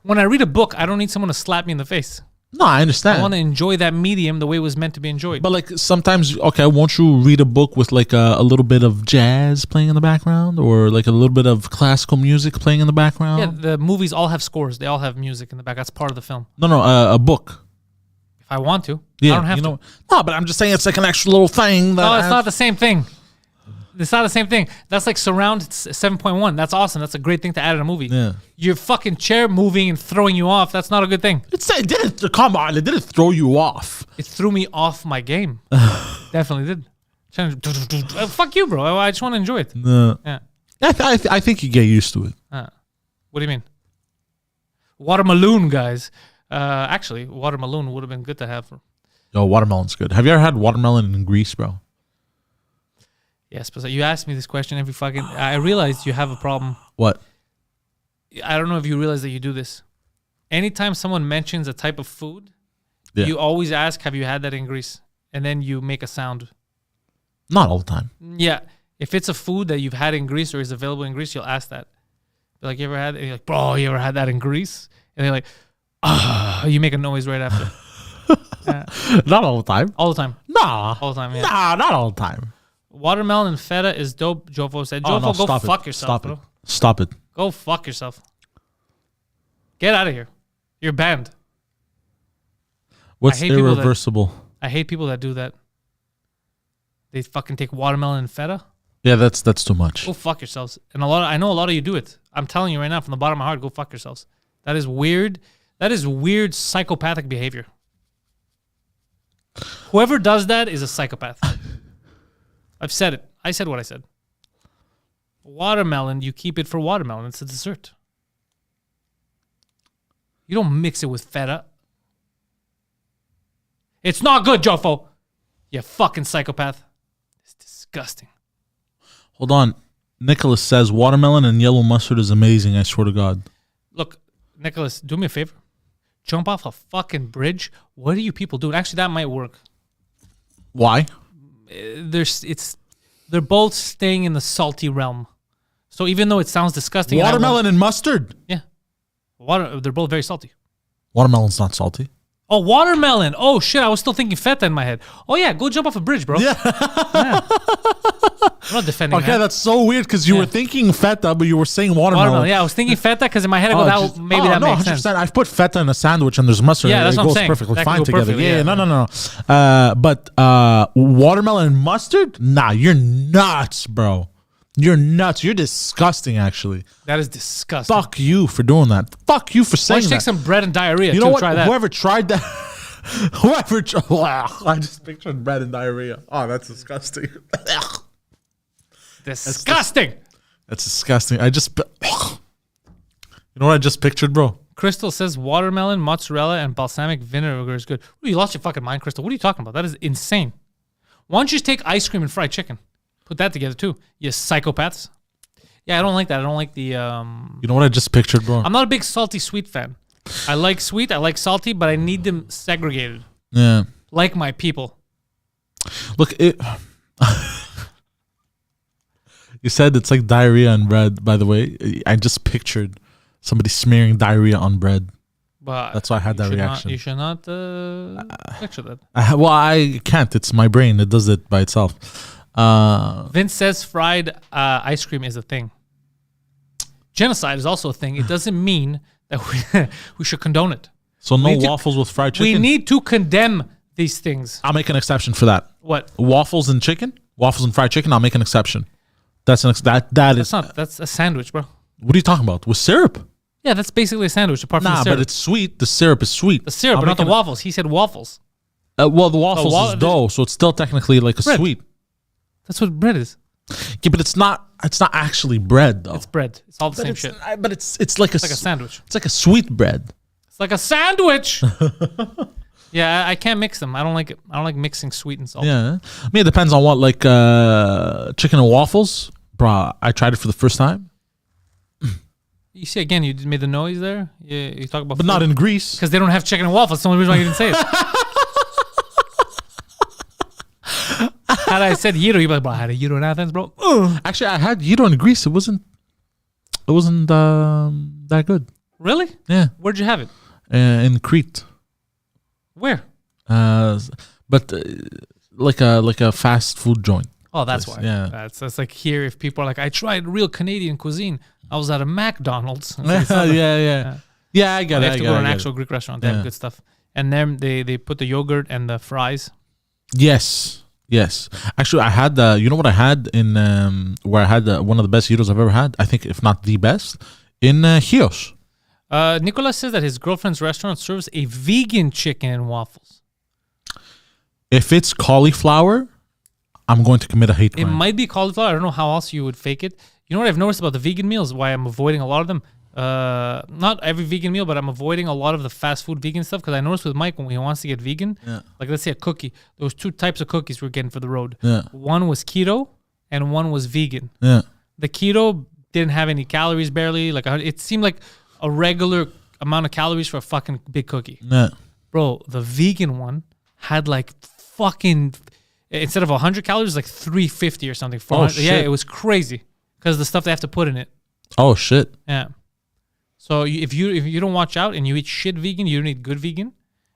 When I read a book, I don't need someone to slap me in the face. No, I understand. I want to enjoy that medium the way it was meant to be enjoyed. But like sometimes, okay, won't you read a book with like a little bit of jazz playing in the background, or like a little bit of classical music playing in the background? Yeah, the movies all have scores. They all have music in the back. That's part of the film. No, a book. If I want to, Yeah, I don't have to. No, but I'm just saying it's like an extra little thing. No, it's not the same thing. It's not the same thing. That's like Surround 7.1. That's awesome. That's a great thing to add in a movie. Yeah. Your fucking chair moving and throwing you off, that's not a good thing. It didn't. Come on, it didn't throw you off. It threw me off my game. Definitely did. Fuck you, bro. I just want to enjoy it. No. Yeah. I think you get used to it. What do you mean? Watermelon, guys. Actually, watermelon would have been good to have. Yo, watermelon's good. Have you ever had watermelon in Greece, bro? Yes, but you ask me this question every fucking... I realized you have a problem. What? I don't know if you realize that you do this. Anytime someone mentions a type of food, Yeah. you always ask, have you had that in Greece? And then you make a sound. Not all the time. Yeah. If it's a food that you've had in Greece or is available in Greece, you'll ask that. Be like, you ever had it? And you're like, bro, you ever had that in Greece? And they're like, you make a noise right after. Not all the time. All the time. Nah. All the time, yeah. Nah, not all the time. Watermelon and feta is dope, Jofo said. Jofo, go fuck yourself, bro. Stop it. Go fuck yourself. Get out of here. You're banned. What's I hate people irreversible? I hate people that do that. They fucking take watermelon and feta. Yeah, that's too much. Go fuck yourselves. And I know a lot of you do it. I'm telling you right now from the bottom of my heart, go fuck yourselves. That is weird. That is weird psychopathic behavior. Whoever does that is a psychopath. I've said it. I said what I said. Watermelon, you keep it for watermelon. It's a dessert. You don't mix it with feta. It's not good, Jofo. You fucking psychopath. It's disgusting. Hold on. Nicholas says watermelon and yellow mustard is amazing. I swear to God. Look, Nicholas, do me a favor. jump off a fucking bridge. What are you people doing? Actually, that might work. Why? They're both staying in the salty realm. So even though it sounds disgusting, Watermelon and mustard. yeah, they're both very salty. Watermelon's not salty. Oh, watermelon. Oh, shit. I was still thinking feta in my head. Oh, yeah. Go jump off a bridge, bro. Yeah. I'm not defending Okay, that. that's so weird because you were thinking feta, but you were saying watermelon. Yeah, I was thinking feta because in my head I go, that makes sense. I've put feta in a sandwich and there's mustard. Yeah, and that's it what I'm goes saying. perfectly That fine could go together. perfectly, Yeah, yeah. no. But watermelon and mustard? Nah, you're nuts, bro. You're nuts. You're disgusting, actually. That is disgusting. Fuck you for doing that. Fuck you for Why saying don't you that. take some bread and diarrhea You know what? Try that. Whoever tried that, I just pictured bread and diarrhea. Oh, that's disgusting. Disgusting. That's disgusting. You know what I just pictured, bro? Crystal says watermelon, mozzarella, and balsamic vinegar is good. Ooh, you lost your fucking mind, Crystal. What are you talking about? That is insane. Why don't you just take ice cream and fried chicken? Put that together too. You psychopaths. Yeah, I don't like that. I don't like the. You know what I just pictured, bro? I'm not a big salty sweet fan. I like sweet. I like salty, but I need them segregated. Yeah. Like my people. Look, you said it's like diarrhea on bread, by the way. I just pictured somebody smearing diarrhea on bread. But that's why I had that reaction. You should not picture that. I can't. It's my brain. It does it by itself. Vince says fried ice cream is a thing. Genocide is also a thing. It doesn't mean that we should condone it. So no waffles with fried chicken? We need to condemn these things. I'll make an exception for that. What? Waffles and chicken? Waffles and fried chicken? I'll make an exception. That's a sandwich, bro. What are you talking about? With syrup? Yeah, that's basically a sandwich apart from the syrup. But it's sweet. The syrup is sweet. The syrup, but not the waffles. He said waffles. Well, the waffles is dough, so it's still technically like a bread. Sweet. That's what bread is. Yeah, but it's not actually bread though. It's bread. It's all the same shit. But it's like a sandwich. It's like a sweet bread. It's like a sandwich. Yeah, I can't mix them. I don't like it. I don't like mixing sweet and salty. Yeah. I mean, it depends on what, like chicken and waffles. Bruh, I tried it for the first time. You see, again, you made the noise there. You talk about But not in Greece. Because they don't have chicken and waffles. That's the only reason why you didn't say it. Had I said gyro, you'd be like, bro, I had a gyro in Athens, bro. Actually, I had gyro in Greece. It wasn't that good. Really? Yeah. Where'd you have it? In Crete. Where? But like a fast food joint. Oh, that's why. Yeah. That's like here. If people are like, I tried real Canadian cuisine. I was at a McDonald's. Yeah, I get it. They have to go to an actual Greek restaurant. They have good stuff. And then they put the yogurt and the fries. Yes. Actually, I had you know what I had in where I had one of the best gyros I've ever had. I think, if not the best, in Chios. Nicolas says that his girlfriend's restaurant serves a vegan chicken and waffles. If it's cauliflower, I'm going to commit a hate crime. It might be cauliflower. I don't know how else you would fake it. You know what I've noticed about the vegan meals? Why I'm avoiding a lot of them. Not every vegan meal, but I'm avoiding a lot of the fast food vegan stuff because I noticed with Mike when he wants to get vegan, like let's say a cookie, there was two types of cookies we're getting for the road. Yeah. One was keto and one was vegan. Yeah. The keto didn't have any calories barely. Like it seemed like a regular amount of calories for a fucking big cookie. Yeah. Bro, the vegan one had like fucking, instead of 100 calories, like 350 or something. 400. Shit. Yeah, it was crazy because the stuff they have to put in it. Oh shit. Yeah. So if you don't watch out and you eat shit vegan, you don't eat good vegan,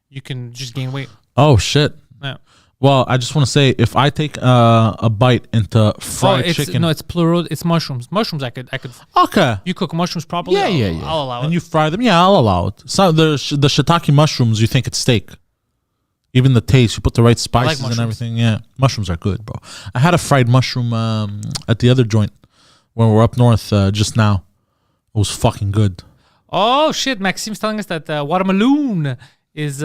you can just gain weight. Oh shit. Yeah. Well, I just want to say, if I take a bite into fried chicken, no, it's plural. It's mushrooms. Mushrooms, I could. Okay. You cook mushrooms properly. Yeah. I'll allow it. And you fry them. Yeah, I'll allow it. So the shiitake mushrooms, you think it's steak. Even the taste, you put the right spices and everything. Yeah, mushrooms are good, bro. I had a fried mushroom at the other joint when we were up north just now. It was fucking good. Oh shit! Maxime's telling us that watermelon is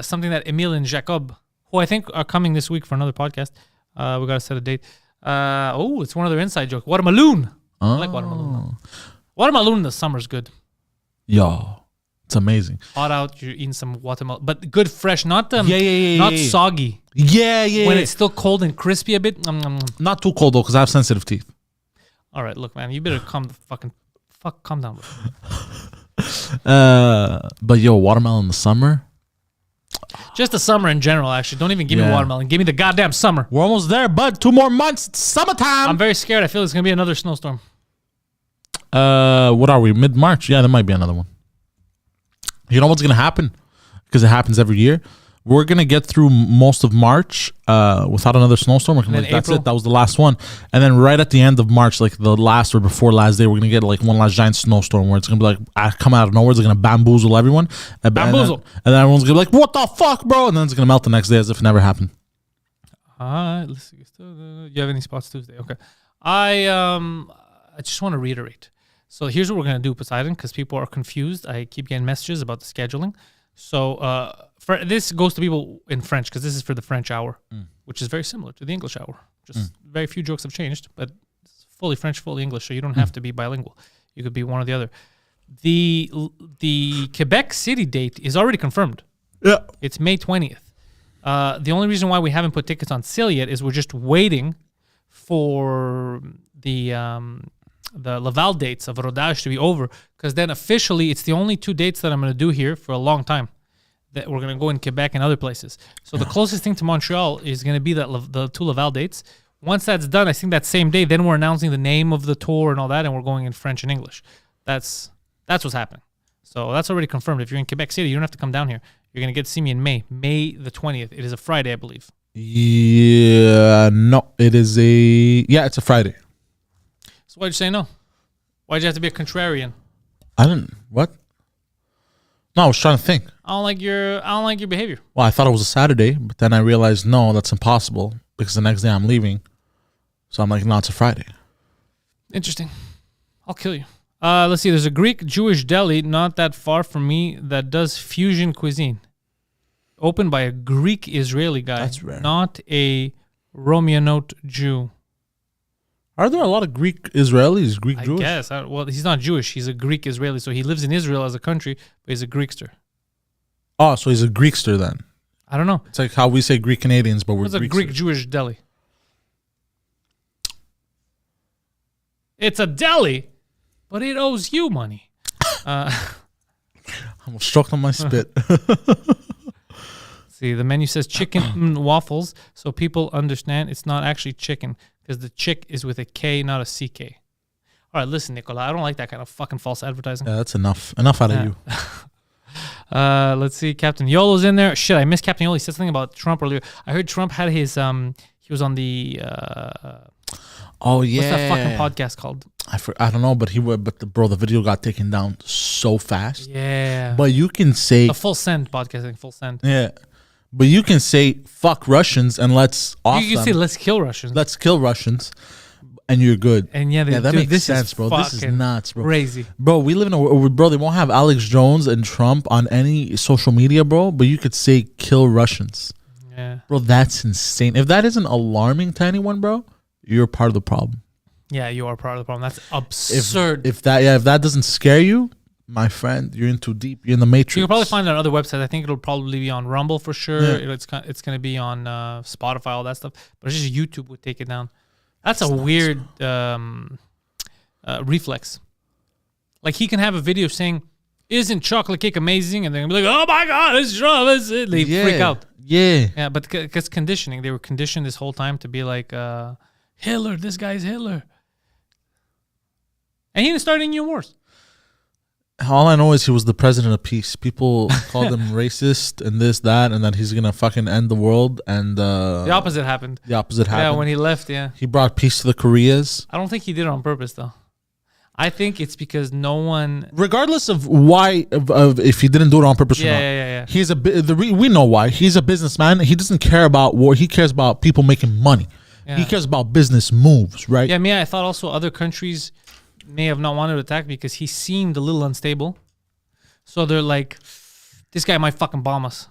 something that Emile and Jacob, who I think are coming this week for another podcast. We gotta set a date. It's one of their inside jokes. Watermelon. I like watermelon. Watermelon in the summer is good. Yo, it's amazing. Hot out, you're eating some watermelon, but good fresh, not not soggy. Yeah. When it's still cold and crispy a bit. Not too cold though, because I have sensitive teeth. All right, look, man, you better calm down, bro. But yo, watermelon in the summer. Just the summer in general, actually. Don't even give me watermelon. Give me the goddamn summer. We're almost there, bud. 2 more months. It's summertime. I'm very scared. I feel it's going to be another snowstorm. What are we? Mid-March? Yeah, there might be another one. You know what's going to happen? Because it happens every year. We're going to get through most of March without another snowstorm. We're gonna be like, that's it. That was the last one. And then right at the end of March, like the last or before last day, we're going to get like one last giant snowstorm where it's going to be like, come out of nowhere. It's going to bamboozle everyone. Bamboozle. And then everyone's going to be like, what the fuck, bro? And then it's going to melt the next day as if it never happened. Let's see. Do you have any spots Tuesday? Okay. I just want to reiterate. So here's what we're going to do, Poseidon, because people are confused. I keep getting messages about the scheduling. So this goes to people in French because this is for the French hour, which is very similar to the English hour. Just very few jokes have changed, but it's fully French, fully English. So you don't have to be bilingual. You could be one or the other. The Quebec City date is already confirmed. Yeah. It's May 20th. The only reason why we haven't put tickets on sale yet is we're just waiting for the Laval dates of Rodage to be over, because then officially it's the only 2 dates that I'm going to do here for a long time, that we're going to go in Quebec and other places. So the closest thing to Montreal is going to be the 2 Laval dates. Once that's done, I think that same day, then we're announcing the name of the tour and all that, and we're going in French and English. That's what's happening. So that's already confirmed. If you're in Quebec City, you don't have to come down here. You're going to get to see me in May the 20th. It is a Friday, I believe. Yeah, no, it's a Friday. So why'd you say no? Why'd you have to be a contrarian? I didn't. What? No, I was trying to think. I don't like your behavior. Well, I thought it was a Saturday, but then I realized no, that's impossible because the next day I'm leaving. So I'm like, no, it's a Friday. Interesting. I'll kill you. Let's see. There's a Greek Jewish deli not that far from me that does fusion cuisine. Opened by a Greek Israeli guy. That's rare. Not a Romaniote Jew. Are there a lot of Greek Israelis, Greek Jewish? I guess. Well, he's not Jewish. He's a Greek Israeli. So he lives in Israel as a country, but he's a Greekster. Oh, so he's a Greekster then. I don't know. It's like how we say Greek Canadians, but we're What's a Greek Jewish deli? It's a deli, but it owes you money. I'm struck on my spit. See, the menu says chicken waffles, so people understand it's not actually chicken, because the chick is with a K, not a CK. All right, listen, Nicola, I don't like that kind of fucking false advertising. Yeah, that's enough. Enough out of you. Let's see, Captain Yolo's in there. Shit, I missed Captain Yolo. He said something about Trump earlier. I heard Trump had his, he was on the, oh, yeah. what's that fucking podcast called? I don't know, but the video got taken down so fast. Yeah. But you can say... The Full Send podcasting, Full Send. Yeah. But you can say, fuck Russians and let's off You can say, let's kill Russians. Let's kill Russians. And you're good. And yeah, that makes sense, bro. This is nuts, bro. Crazy. Bro, we live in a... Bro, they won't have Alex Jones and Trump on any social media, bro. But you could say, kill Russians. Yeah. Bro, that's insane. If that isn't alarming to anyone, bro, you're part of the problem. Yeah, you are part of the problem. That's absurd. If that doesn't scare you, my friend, you're in too deep. You're in the matrix. You can probably find it on other websites. I think it'll probably be on Rumble for sure. Yeah. It's going to be on Spotify, all that stuff. But it's just YouTube would take it down. That's a weird reflex. Like he can have a video saying, "Isn't chocolate cake amazing?" And they're gonna be like, "Oh my god, it's Trump!" They freak out. Yeah, but because conditioning, they were conditioned this whole time to be like, "Hitler, this guy's Hitler," and he didn't start any new wars. All I know is he was the president of peace. People called him racist and this, that, and that he's gonna fucking end the world. And the opposite happened. Yeah, when he left, yeah. He brought peace to the Koreas. I don't think he did it on purpose, though. I think it's because no one... Regardless of why, of if he didn't do it on purpose or not. Yeah. He's we know why. He's a businessman. He doesn't care about war. He cares about people making money. Yeah. He cares about business moves, right? Yeah, I thought also other countries may have not wanted to attack because he seemed a little unstable. So they're like, this guy might fucking bomb us.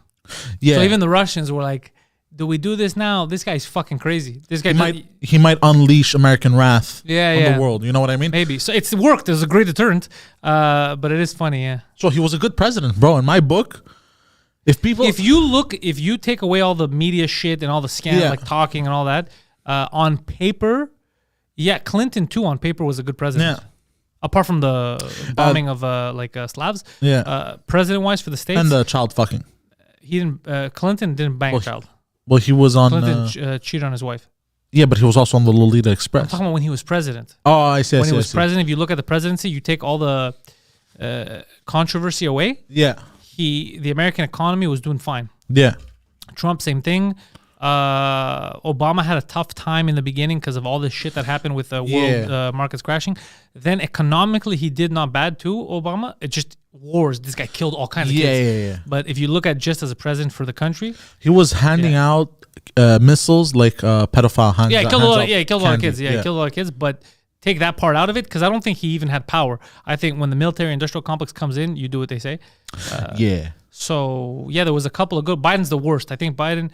Yeah. So even the Russians were like, do we do this now? This guy's fucking crazy. This guy he might unleash American wrath on the world. You know what I mean? Maybe. So it's worked. It's a great deterrent. But it is funny, yeah. So he was a good president, bro. In my book, if you take away all the media shit and all the scam, like talking and all that, on paper, yeah, Clinton too on paper was a good president. Apart from the bombing of Slavs, president-wise for the states, and the child fucking. He didn't. Clinton didn't bang a child. Well, he was on. Clinton cheated on his wife. Yeah, but he was also on the Lolita Express. I'm talking about when he was president. Oh, I see. When he was president, if you look at the presidency, you take all the controversy away. Yeah. The American economy was doing fine. Yeah. Trump, same thing. Obama had a tough time in the beginning because of all this shit that happened with the world markets crashing. Then economically, he did not bad too, Obama. It just wars. This guy killed all kinds of kids. Yeah. But if you look at just as a president for the country, he was handing out missiles like pedophile hands. Yeah, he killed a lot of kids. Yeah, he killed a lot of kids. But take that part out of it, because I don't think he even had power. I think when the military-industrial complex comes in, you do what they say. So, there was a couple of good. Biden's the worst. I think Biden...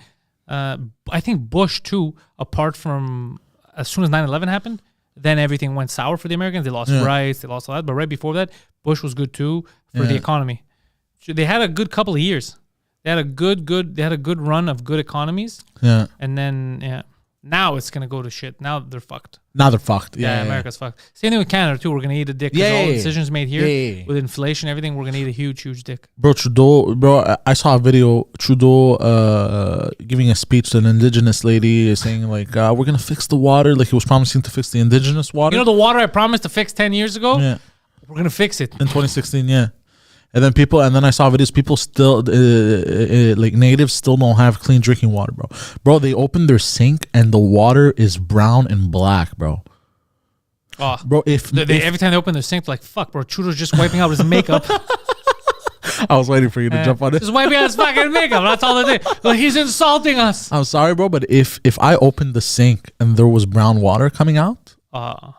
I think Bush too, apart from as soon as 9/11 happened, then everything went sour for the Americans. They lost rights, they lost all that. But right before that, Bush was good too for the economy. They had a good couple of years. They had a good run of good economies. Yeah. And then now it's gonna go to shit. Now they're fucked. Yeah, America's fucked. Same thing with Canada too. We're gonna eat a dick because all the decisions made here with inflation, everything. We're gonna eat a huge dick. Bro, I saw a video. Trudeau giving a speech to an indigenous lady, saying like, "We're gonna fix the water." Like he was promising to fix the indigenous water. You know the water I promised to fix 10 years ago. Yeah, we're gonna fix it in 2016. Yeah. And then I saw videos. People still, like natives, still don't have clean drinking water, bro. Bro, they open their sink and the water is brown and black, bro. Oh, bro! Every time they open their sink, they're like, fuck, bro. Trudeau's just wiping out his makeup. I was waiting for you to jump on it. Just wiping out his fucking makeup. That's all they do. Like he's insulting us. I'm sorry, bro, but if I opened the sink and there was brown water coming out.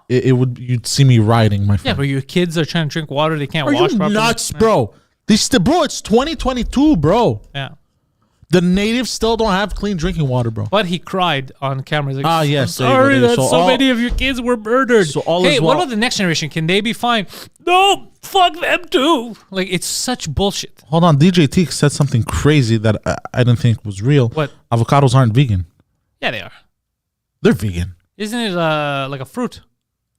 You'd see me rioting, my friend. Yeah, but your kids are trying to drink water they can't wash properly. Nuts, bro. Bro, it's 2022, bro. Yeah. The natives still don't have clean drinking water, bro. But he cried on camera. He's like, yes. Sorry that so many of your kids were murdered. Hey, what about the next generation? Can they be fine? No, fuck them too. Like, it's such bullshit. Hold on. DJ T said something crazy that I didn't think was real. What? Avocados aren't vegan. Yeah, they are. They're vegan. Isn't it like a fruit?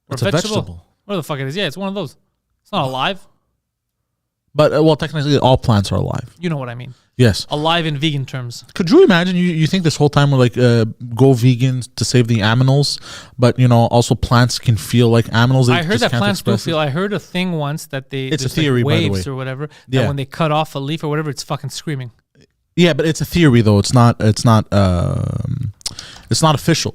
Or it's a vegetable. What the fuck it is? Yeah, it's one of those. It's not alive. But, technically all plants are alive. You know what I mean. Yes. Alive in vegan terms. Could you imagine, you think this whole time we're like, go vegan to save the animals, but, also plants can feel like animals. I heard that plants do feel. I heard a thing once that it's a theory, like waves by the way. Or whatever, that when they cut off a leaf or whatever, it's fucking screaming. Yeah, but it's a theory, though. It's not official.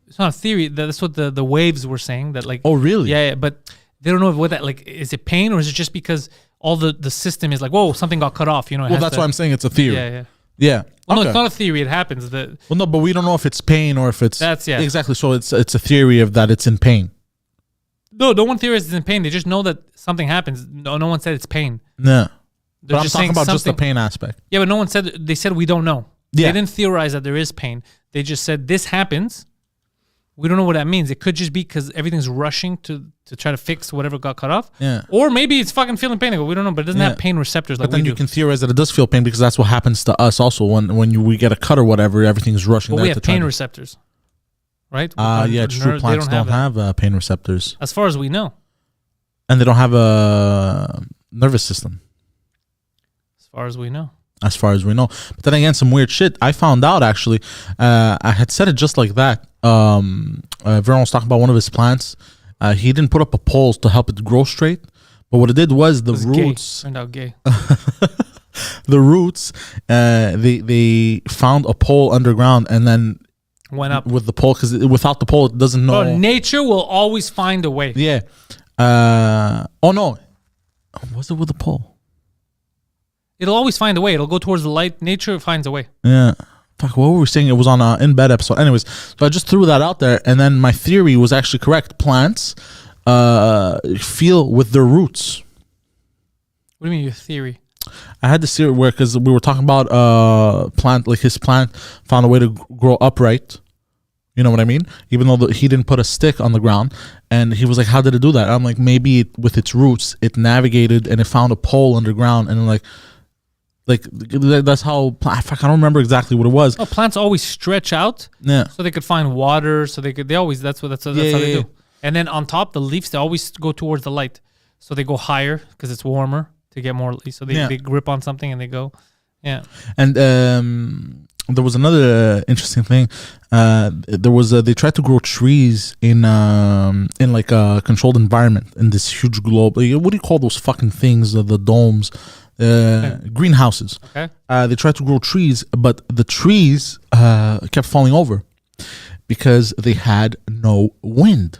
It's not a theory. That's what the waves were saying. That like, oh really? Yeah, but they don't know what that like. Is it pain or is it just because all the system is like, whoa, something got cut off? Well, that's why I'm saying it's a theory. Yeah. Well, no, it's not a theory. It happens. Well, no, but we don't know if it's pain or if it's exactly. So it's a theory of that it's in pain. No one theorizes it's in pain. They just know that something happens. No one said it's pain. No, but I'm talking about just the pain aspect. Yeah, but no one said. They said we don't know. Yeah. They didn't theorize that there is pain. They just said this happens. We don't know what that means. It could just be because everything's rushing to try to fix whatever got cut off. Yeah. Or maybe it's fucking feeling pain. We don't know, but it doesn't have pain receptors like we do. But then you can theorize that it does feel pain because that's what happens to us also. When we get a cut or whatever, everything's rushing. But we have pain receptors, right? Yeah, it's true. Plants don't have pain receptors. As far as we know. And they don't have a nervous system. As far as we know. But then again, some weird shit. I found out, actually. I had said it just like that. Veron was talking about one of his plants. He didn't put up a pole to help it grow straight. But what it did was the roots... Gay. Turned out gay. The roots, they found a pole underground and then... went up. With the pole, because without the pole, it doesn't know... Oh, nature will always find a way. Yeah. Oh, no. Was it with the pole? It'll always find a way. It'll go towards the light. Nature finds a way. Yeah. Fuck, what were we saying? It was on an In Bed episode. Anyways, so I just threw that out there, and then my theory was actually correct. Plants feel with their roots. What do you mean your theory? I had this theory where, because we were talking about plant, like his plant found a way to grow upright. You know what I mean? Even though he didn't put a stick on the ground. And he was like, how did it do that? I'm like, maybe with its roots, it navigated and it found a pole underground, and like that's how I don't remember exactly what it was. Oh, plants always stretch out, so they could find water. So they always that's how they do. And then on top, the leaves, they always go towards the light. So they go higher because it's warmer to get more. So they grip on something and they go. Yeah. And there was another interesting thing. They tried to grow trees in like a controlled environment in this huge globe. Like, what do you call those fucking things? The domes, greenhouses. Okay. They tried to grow trees, but the trees kept falling over because they had no wind.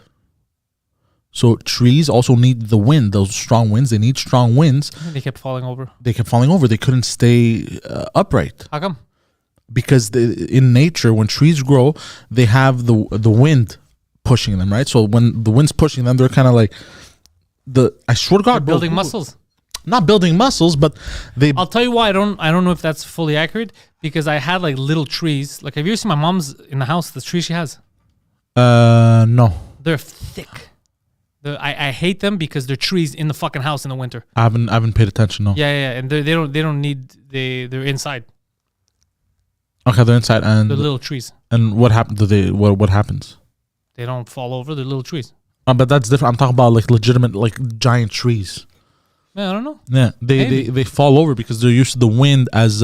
So trees also need the wind, those strong winds. They need strong winds. They kept falling over. They couldn't stay upright. How come? Because in nature, when trees grow, they have the wind pushing them, right? So when the wind's pushing them, they're kind of like I swear to God, They're building muscles. Not building muscles, but they. I'll tell you why I don't know if that's fully accurate, because I had like little trees. Like, have you ever seen my mom's in the house? The trees she has. No. They're thick. I hate them because they're trees in the fucking house in the winter. I haven't paid attention. No. Yeah, and they don't need they're inside. Okay, they're inside, and They're little trees. And what happened? What happens? They don't fall over. They're little trees. But that's different. I'm talking about like legitimate, like giant trees. Yeah, I don't know. Yeah, they fall over because they're used to the wind as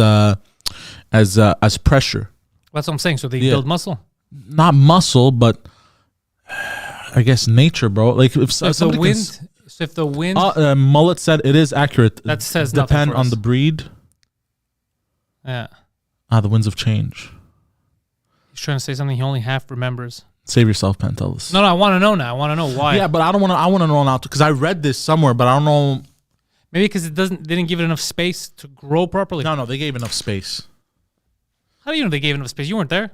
pressure. That's what I'm saying. So they build muscle. Not muscle, but I guess nature, bro. Like if the wind, Mullet said it is accurate. That says depend nothing for on us. the breed. Yeah. The winds of change. He's trying to say something he only half remembers. Save yourself, Pantelis. No, I want to know now. I want to know why. Yeah, but I don't want to. I want to know now because I read this somewhere, but I don't know. Maybe because they didn't give it enough space to grow properly. No, they gave enough space. How do you know they gave enough space? You weren't there.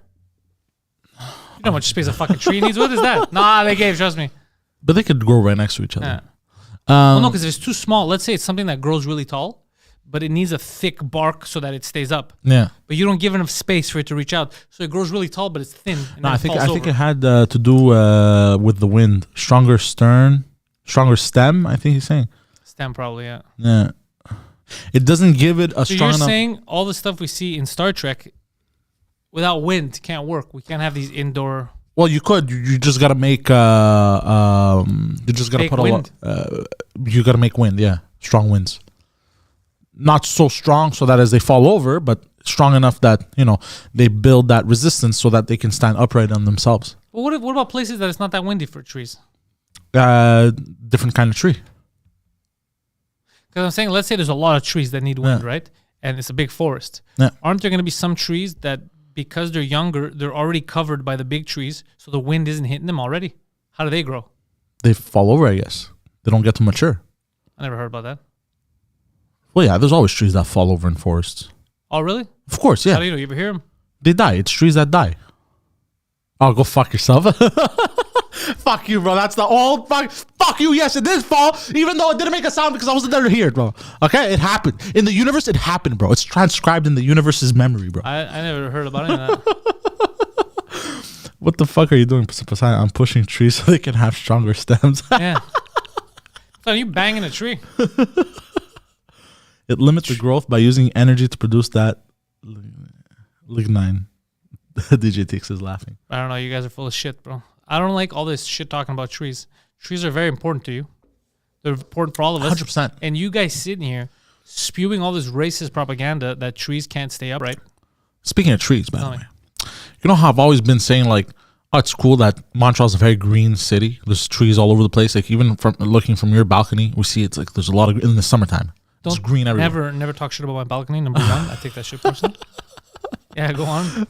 You know how much space a fucking tree needs? What is that? Nah, they gave, trust me. But they could grow right next to each other. Yeah. Well, no, because if it's too small, let's say it's something that grows really tall, but it needs a thick bark so that it stays up. Yeah. But you don't give enough space for it to reach out. So it grows really tall, but it's thin. And No, then I think over. it had to do with the wind. Stronger stem. I think he's saying. Stem, probably, yeah. Yeah. It doesn't give it a So strong you're enough. saying all the stuff we see in Star Trek without wind can't work. We can't have these indoor. Well, you could. You just gotta make. You just gotta Make put wind. you gotta make wind. Yeah, strong winds. Not so strong so that as they fall over, but strong enough that they build that resistance so that they can stand upright on themselves. Well, what about places that it's not that windy for trees? Different kind of tree. Because I'm saying, let's say there's a lot of trees that need wind, Yeah. right? And it's a big forest. Yeah. Aren't there going to be some trees that, because they're younger, they're already covered by the big trees, so the wind isn't hitting them already? How do they grow? They fall over, I guess. They don't get to mature. I never heard about that. Well, yeah, there's always trees that fall over in forests. Oh, really? Of course, How yeah. do you know? You ever hear them? They die. It's trees that die. Oh, go fuck yourself. Fuck you, bro. That's the old fuck you. Yes, it did fall, even though it didn't make a sound because I wasn't there to hear it, bro. Okay, it happened in the universe. It happened, bro. It's transcribed in the universe's memory, bro. I never heard about any of that. What the fuck are you doing, Poseidon? I'm pushing trees so they can have stronger stems. Yeah. So you banging a tree. It limits the growth by using energy to produce that lignin. DJ Tix is laughing. I don't know. You guys are full of shit, bro. I don't like all this shit talking about trees. Trees are very important to you. They're important for all of us. 100%. And you guys sitting here spewing all this racist propaganda that trees can't stay upright. Speaking of trees, by the Tell way, me. you know how I've always been saying, like, oh, it's cool that Montreal's a very green city. There's trees all over the place. Like, even from looking from your balcony, we see it's like there's a lot of in the summertime. It's green everywhere. Never talk shit about my balcony. Number one, I take that shit personally. Yeah, go on.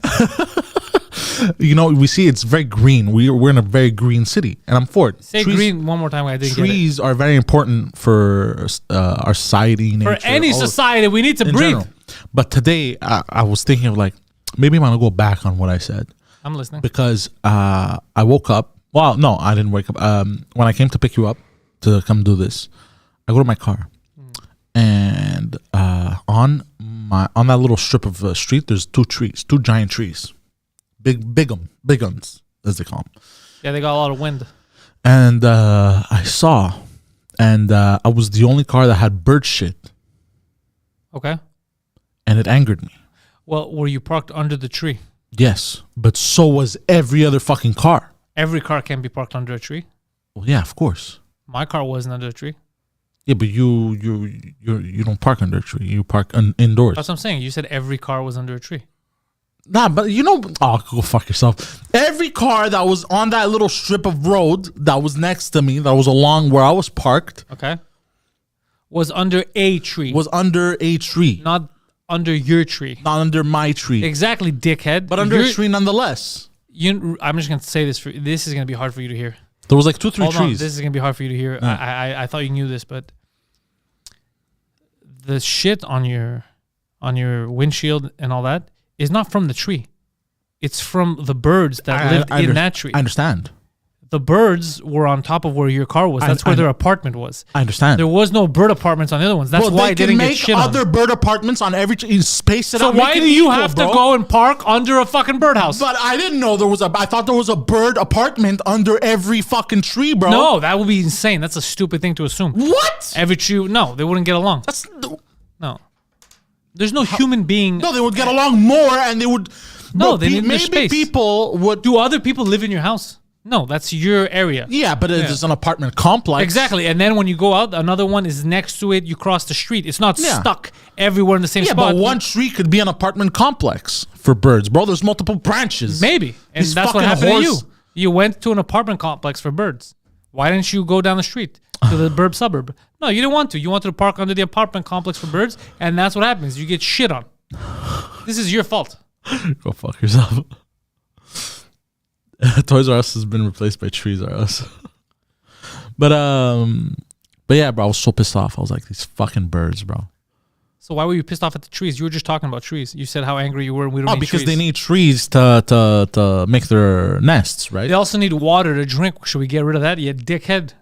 We see it's very green. We're in a very green city, and I'm for it. Say green one more time. I didn't get it. Trees are very important for our society, nature. For any society, we need to in breathe. general. But today, I was thinking of like, maybe I'm going to go back on what I said. I'm listening. Because I woke up. Well, no, I didn't wake up. When I came to pick you up to come do this, I go to my car. And on that little strip of street, there's two giant trees. Big uns, as they call them. Yeah, they got a lot of wind. And I saw, and I was the only car that had bird shit. Okay. And it angered me. Well, were you parked under the tree? Yes, but so was every other fucking car. Every car can be parked under a tree. Well, yeah, of course. My car wasn't under a tree. Yeah, but you don't park under a tree. You park indoors. That's what I'm saying. You said every car was under a tree. Nah, but go fuck yourself. Every car that was on that little strip of road that was next to me, that was along where I was parked, Okay. Was under a tree. was under a tree. Not under your tree. Not under my tree. Exactly, dickhead. But under a tree nonetheless. I'm just going to say this. This is going to be hard for you to hear. There was like 2-3 Hold on. trees. This is going to be hard for you to hear. I thought you knew this, but the shit on your windshield and all that is not from the tree. It's from the birds that lived in that tree. I understand. The birds were on top of where your car was. That's where their apartment was. I understand. There was no bird apartments on the other ones. That's why it didn't get shit on. Other bird apartments on every space it So out. why do you have to go and park under a fucking birdhouse? But I didn't know there was I thought there was a bird apartment under every fucking tree, bro. No, that would be insane. That's a stupid thing to assume. What? Every tree, no, they wouldn't get along. No. There's no human being. No, they would get along more, and they would. No, they need maybe space. People would. Do other people live in your house? No, that's your area. Yeah, but it's an apartment complex. Exactly. And then when you go out, another one is next to it. You cross the street. It's not stuck everywhere in the same spot. Yeah, but one tree could be an apartment complex for birds, bro. There's multiple branches. Maybe. And These that's what fucking happened to you. You went to an apartment complex for birds. Why didn't you go down the street to the bird suburb? No, you didn't want to. You wanted to park under the apartment complex for birds, and that's what happens. You get shit on. This is your fault. Go fuck yourself. Toys R Us has been replaced by Trees R Us. But yeah, bro, I was so pissed off. I was like, these fucking birds, bro. So why were you pissed off at the trees? You were just talking about trees. You said how angry you were. And we don't need because trees. they need trees to make their nests, right? They also need water to drink. Should we get rid of that? You dickhead.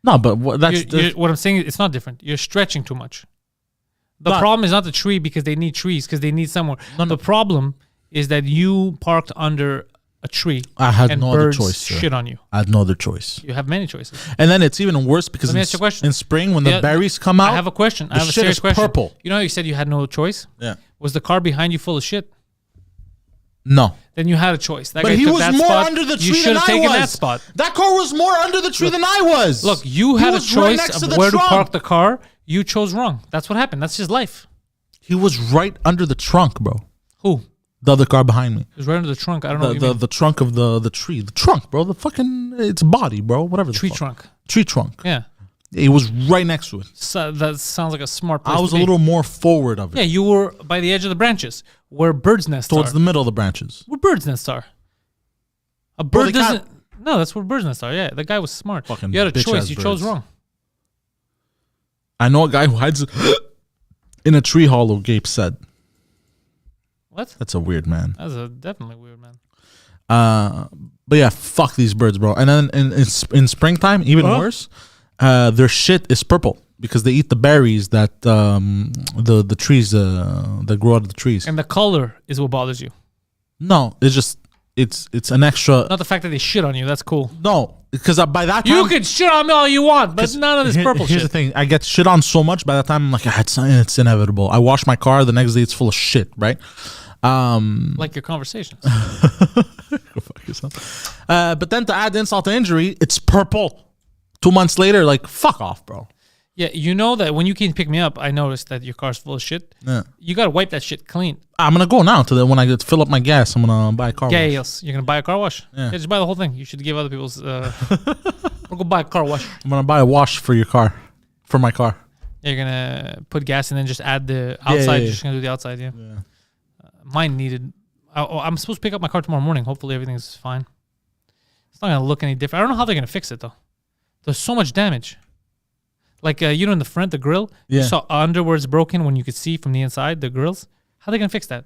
No, but what I'm saying is it's not different. You're stretching too much. The problem is not the tree because they need trees because they need somewhere. The problem is that you parked under a tree. I had no other birds choice. Sir. Shit on you. I had no other choice. You have many choices. And then it's even worse because Let me ask you a question. in spring when the berries come out, I have a question. I have a shit serious is question. purple. You know how you said you had no choice? Yeah. Was the car behind you full of shit? No. Then you had a choice. That But guy he took was that more spot. under the You tree should than have I taken was. that spot. That car was more under the tree than I was. Look, you had a was right choice next to of the where to trunk. park the car. You chose wrong. That's what happened. That's just life. He was right under the trunk, bro. Who? The other car behind me. It was right under the trunk. I don't know what you mean. The trunk of the tree. The trunk, bro. The fucking its body, bro. Whatever. Tree trunk. Tree trunk. Yeah. It was right next to it. So that sounds like a smart place I was to a be. little more forward of it. Yeah, you were by the edge of the branches where birds' nests Towards are. the middle of the branches. Where birds' nests are. A Bro, bird they doesn't... No, that's where birds' nests are. Yeah, the guy was smart. Fucking You had a bitch-ass choice. You chose birds. wrong. I know a guy who hides in a tree hollow, Gabe said. What? That's a weird man. That's definitely weird, man. But yeah, fuck these birds, bro. And then in springtime, even worse, their shit is purple because they eat the berries that the trees that grow out of the trees. And the color is what bothers you. No, it's just it's an extra. Not the fact that they shit on you. That's cool. No, because by that time You can shit on me all you want, but none of this purple Here's shit. the thing: I get shit on so much. By that time, I'm like, it's inevitable. I wash my car. The next day, it's full of shit. Right? Like your conversations. Go fuck yourself. But then to add insult to injury, it's purple. 2 months later, like, fuck off, bro. Yeah, you know that when you came to pick me up, I noticed that your car's full of shit. Yeah. You gotta wipe that shit clean. I'm gonna go now to when I get to fill up my gas. I'm gonna buy a car wash. Yes, you're gonna buy a car wash. Yeah. Just buy the whole thing. You should give other people's. Or go buy a car wash. I'm gonna buy a wash for your car, for my car. You're gonna put gas and then just add the outside. yeah. You're just gonna do the outside. Yeah. Mine needed. I'm supposed to pick up my car tomorrow morning. Hopefully everything's fine. It's not gonna look any different. I don't know how they're gonna fix it though. There's so much damage. Like you know, in the front, the grill. Yeah. You saw under where it's broken when you could see from the inside the grills. How are they gonna fix that?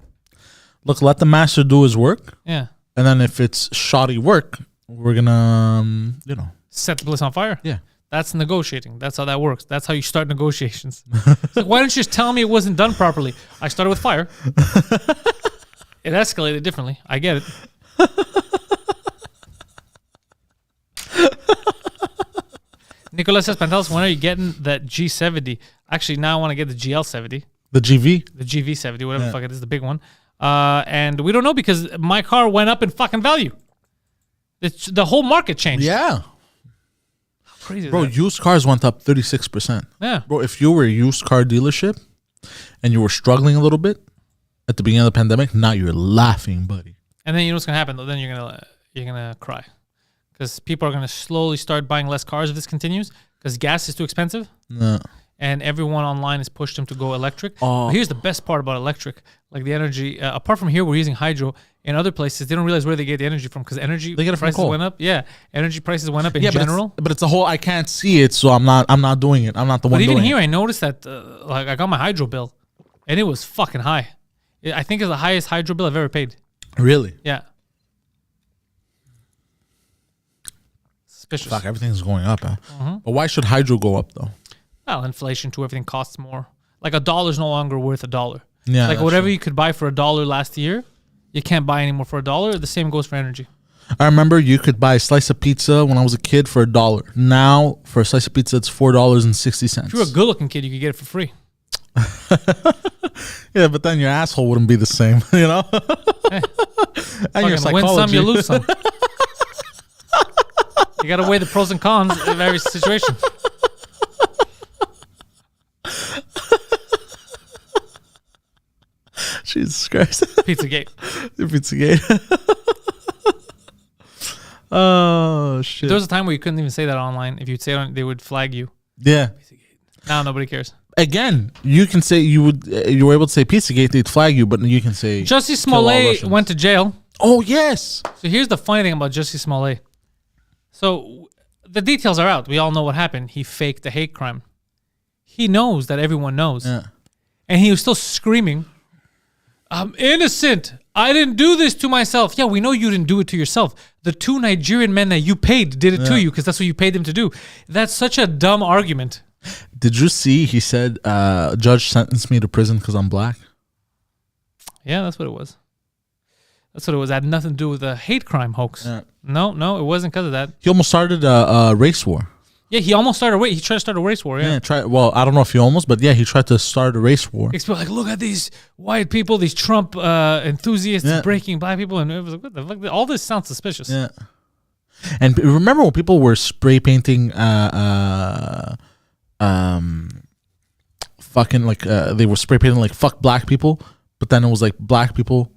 Look, let the master do his work, Yeah. and then if it's shoddy work, we're gonna, Set the place on fire. yeah. That's negotiating. That's how that works. That's how you start negotiations. It's like, why didn't you just tell me it wasn't done properly? I started with fire. It escalated differently. I get it. Nicolas says, Pantelis, when are you getting that G70? Actually, now I want to get the GL70, The GV. the GV70, whatever the fuck it is, the big one. And we don't know because my car went up in fucking value. The whole market changed. Yeah. crazy is Bro, that? used cars went up 36%. Yeah. Bro, if you were a used car dealership and you were struggling a little bit at the beginning of the pandemic, now you're laughing, buddy. And then you know what's gonna happen though? Then you're gonna cry. Because people are gonna slowly start buying less cars if this continues. Because gas is too expensive. No. And everyone online has pushed them to go electric. Oh. But here's the best part about electric. Like the energy, apart from here, we're using hydro. In other places, they don't realize where they get the energy from because energy They get it from prices coal. went up. Yeah, energy prices went up in Yeah, general. but it's a whole. I can't see it, so I'm not doing it. I'm not the one But even doing here, it. I noticed that like I got my hydro bill, and it was fucking high. I think it's the highest hydro bill I've ever paid. Really? Yeah. Suspicious. Fuck, everything's going up. Huh? Mm-hmm. But why should hydro go up though? Well, inflation too. Everything costs more. Like $1 is no longer worth $1. Yeah, Like that's whatever true. you could buy for $1 last year, you can't buy anymore for $1. The same goes for energy. I remember you could buy a slice of pizza when I was a kid for $1. Now, for a slice of pizza, it's $4.60. If you're a good-looking kid, you could get it for free. Yeah, but then your asshole wouldn't be the same, you know. And your Fucking win some, you psychology. lose some. You got to weigh the pros and cons of every situation. Jesus Christ, Pizzagate. Pizzagate. Oh shit. There was a time where you couldn't even say that online. If you'd say it, they would flag you. Yeah. Now nobody cares. Again, you can say you were able to say Pizzagate, they'd flag you, but you can say Jussie kill all Smollett Russians. went to jail. Oh yes. So here's the funny thing about Jussie Smollett. So the details are out. We all know what happened. He faked a hate crime. He knows that everyone knows. Yeah. And he was still screaming, I'm innocent. I didn't do this to myself. Yeah, we know you didn't do it to yourself. The 2 Nigerian men that you paid did it to you because that's what you paid them to do. That's such a dumb argument. Did you see? He said, "Judge sentenced me to prison because I'm black." Yeah, that's what it was. That's what it was. It had nothing to do with the hate crime hoax. Yeah. No, it wasn't because of that. He almost started a race war. Yeah, he almost started. He tried to start a race war. Yeah. Well, I don't know if he almost, but yeah, he tried to start a race war. People like, look at these white people, these Trump enthusiasts breaking black people, and it was like, what the fuck? All this sounds suspicious. Yeah. And remember when people were spray painting, fucking like they were spray painting like "fuck black people," but then it was like black people.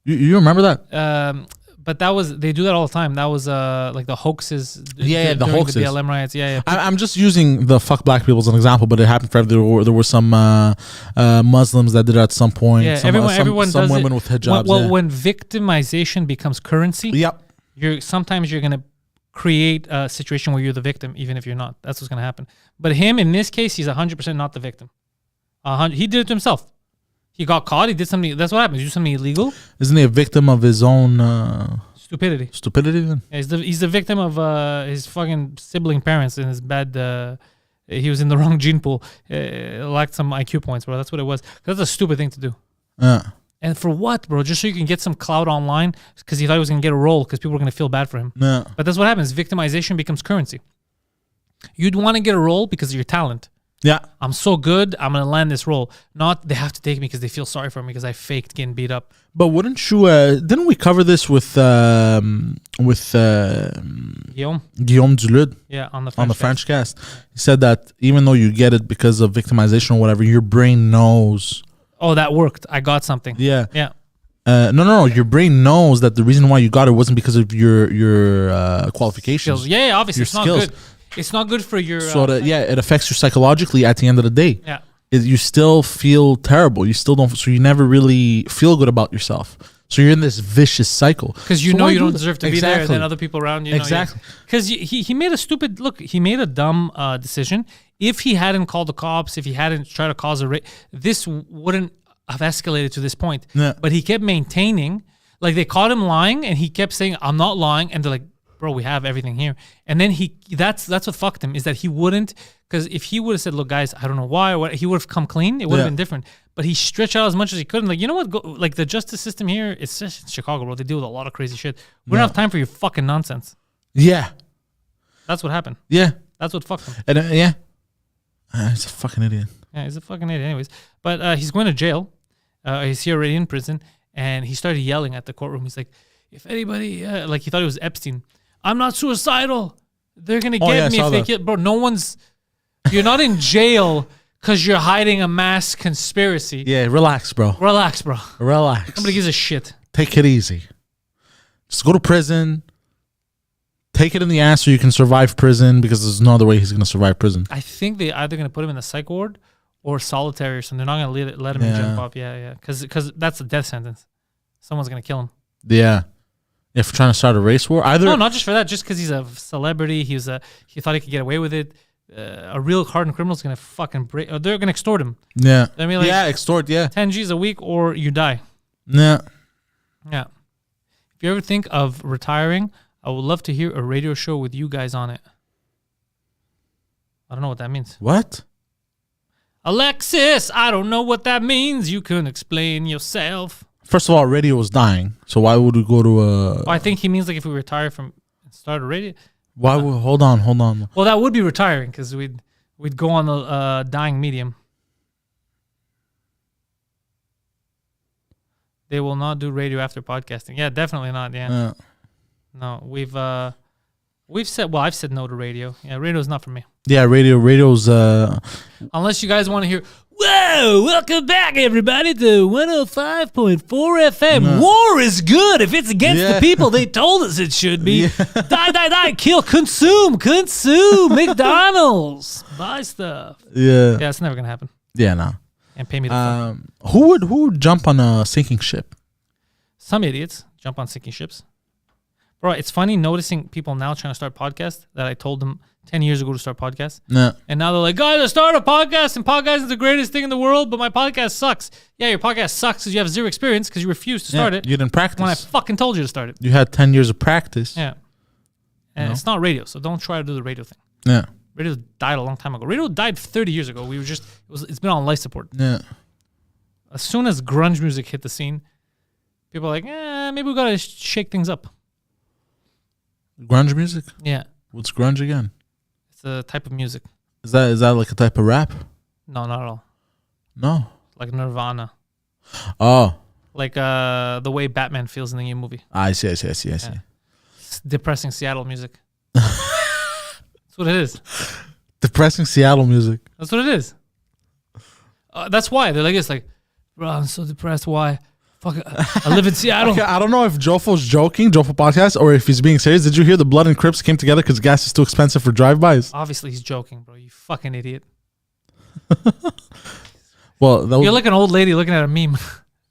You remember that? But they do that all the time. That was like the hoaxes. The during hoaxes. the BLM riots. Yeah. I'm just using the "fuck black people" as an example, but it happened for everyone. There were some Muslims that did it at some point. Yeah, some, everyone some does women it. with hijabs. Well, when victimization becomes currency, Yep. sometimes you're gonna create a situation where you're the victim, even if you're not. That's what's gonna happen. But him, in this case, he's 100% not the victim. He did it to himself. He got caught. He did something. That's what happens. You do something illegal. Isn't he a victim of his own Stupidity. stupidity then? Yeah, he's the victim of his fucking sibling parents and his bad. He was in the wrong gene pool. Lacked some IQ points, bro. That's what it was. That's a stupid thing to do. Yeah. And for what, bro? Just so you can get some clout online because he thought he was gonna get a role because people were gonna feel bad for him. Yeah. But that's what happens. Victimization becomes currency. You'd want to get a role because of your talent. Yeah. I'm so good, I'm going to land this role. Not they have to take me because they feel sorry for me because I faked getting beat up. But wouldn't you? Didn't we cover this with Guillaume Dulude Yeah, on the French cast? He said that even though you get it because of victimization or whatever, your brain knows. Oh, that worked. I got something. Yeah. Yeah. No. Your brain knows that the reason why you got it wasn't because of your qualifications. Skills. Yeah, obviously. Your It's not skills. good. It's not good for your... So it affects you psychologically at the end of the day. Yeah. You still feel terrible. You still don't. So you never really feel good about yourself. So you're in this vicious cycle. Because you So know why you do don't that? deserve to be there, and then other people around you. Exactly. Because he made a stupid... Look, he made a dumb decision. If he hadn't called the cops, if he hadn't tried to cause a rape, this wouldn't have escalated to this point. Yeah. But he kept maintaining... Like, they caught him lying, and he kept saying, I'm not lying. And they're like, bro, we have everything here. And then that's what fucked him, is that he wouldn't... Because if he would have said, look, guys, I don't know why, or what, he would have come clean. It would have been different. But he stretched out as much as he could. And like, you know what? Like, the justice system here, it's just Chicago, bro. They deal with a lot of crazy shit. We don't have time for your fucking nonsense. Yeah. That's what happened. Yeah. That's what fucked him. And he's a fucking idiot. Yeah, he's a fucking idiot. Anyways, but he's going to jail. He's here already in prison, and he started yelling at the courtroom. He's like, if anybody, like he thought it was Epstein. I'm not suicidal. They're gonna Oh, get yeah, I me saw if they that. kill. Bro, no one's. You're not in jail because you're hiding a mass conspiracy. Yeah, relax, bro. Relax, bro. Relax. Nobody gives a shit. Take it easy. Just go to prison. Take it in the ass so you can survive prison, because there's no other way he's gonna survive prison. I think they either gonna put him in the psych ward or solitary or something. They're not gonna let him jump off. Yeah. Because that's a death sentence. Someone's gonna kill him. Yeah. If you're trying to start a race war, either No, not just for that. Just because he's a celebrity, he thought he could get away with it. A real hardened criminal's gonna fucking break. Or they're gonna extort him. Yeah. I mean, like, extort. Yeah. 10 G's a week or you die. Yeah. Yeah. If you ever think of retiring, I would love to hear a radio show with you guys on it. I don't know what that means. What? Alexis, I don't know what that means. You can explain yourself. First of all, radio was dying, so why would we go to a? Oh, I think he means like if we retire from start a radio. Why? Hold on. Well, that would be retiring because we'd go on the dying medium. They will not do radio after podcasting. Yeah, definitely not. Yeah. No, we've said. Well, I've said no to radio. Yeah, radio's not for me. Yeah, radio's. Unless you guys want to hear. Whoa! Welcome back, everybody, to 105.4 FM. War is good if it's against the people they told us it should be. Die, kill, consume, McDonald's, buy stuff. Yeah. Yeah, it's never gonna happen. Yeah, no. And pay me the fuck. Who would jump on a sinking ship? Some idiots jump on sinking ships. Bro, it's funny noticing people now trying to start podcasts that I told them 10 years ago to start podcasts. No. And now they're like, guys, I start a podcast and podcasting is the greatest thing in the world, but my podcast sucks. Yeah, your podcast sucks because you have zero experience because you refused to start it. You didn't practice. When I fucking told you to start it. You had 10 years of practice. Yeah. And it's not radio, so don't try to do the radio thing. Yeah. Radio died a long time ago. Radio died 30 years ago. It's been on life support. Yeah. As soon as grunge music hit the scene, people are like, maybe we gotta shake things up. Grunge music? Yeah. What's grunge again? It's a type of music. Is that like a type of rap? No, not at all. No. Like Nirvana. Oh. Like the way Batman feels in the new movie. I see. It's depressing Seattle music. That's what it is. Depressing Seattle music. That's what it is. That's why. They're like, it's like, bro, I'm so depressed. Why? Fuck, I live in Seattle. Okay, I don't know if Jofo's joking, Jofo podcast, or if he's being serious. Did you hear the Blood and Crips came together because gas is too expensive for drive-bys? Obviously, he's joking, bro. You fucking idiot. Well, you're like an old lady looking at a meme.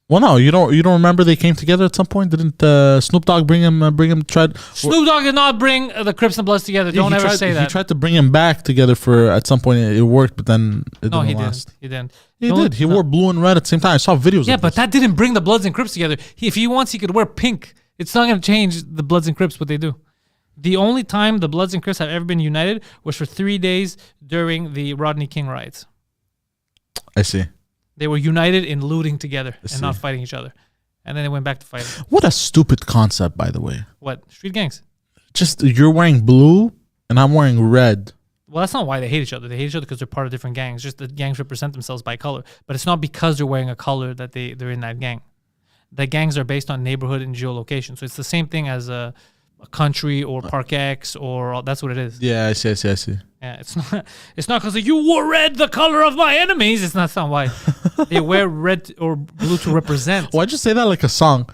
Well, no, you don't remember they came together at some point? Didn't Snoop Dogg bring him? Snoop Dogg did not bring the Crips and Bloods together. Don't ever say that. He tried to bring him back together at some point. It worked, but then it didn't last. He didn't. He did. He wore blue and red at the same time. I saw videos. Yeah, of but this. that didn't bring the Bloods and Crips together. If he wants, he could wear pink. It's not going to change the Bloods and Crips what they do. The only time the Bloods and Crips have ever been united was for 3 days during the Rodney King riots. I see. They were united in looting together and not fighting each other. And then they went back to fighting. What a stupid concept, by the way. What? Street gangs? Just you're wearing blue and I'm wearing red. Well, that's not why they hate each other. They hate each other because they're part of different gangs. Just the gangs represent themselves by color. But it's not because they're wearing a color that they're in that gang. The gangs are based on neighborhood and geolocation. So it's the same thing as a country or Park X or that's what it is. Yeah, I see. Yeah, it's not because you wore red, the color of my enemies. It's not why. They wear red or blue to represent. Why'd you say that like a song?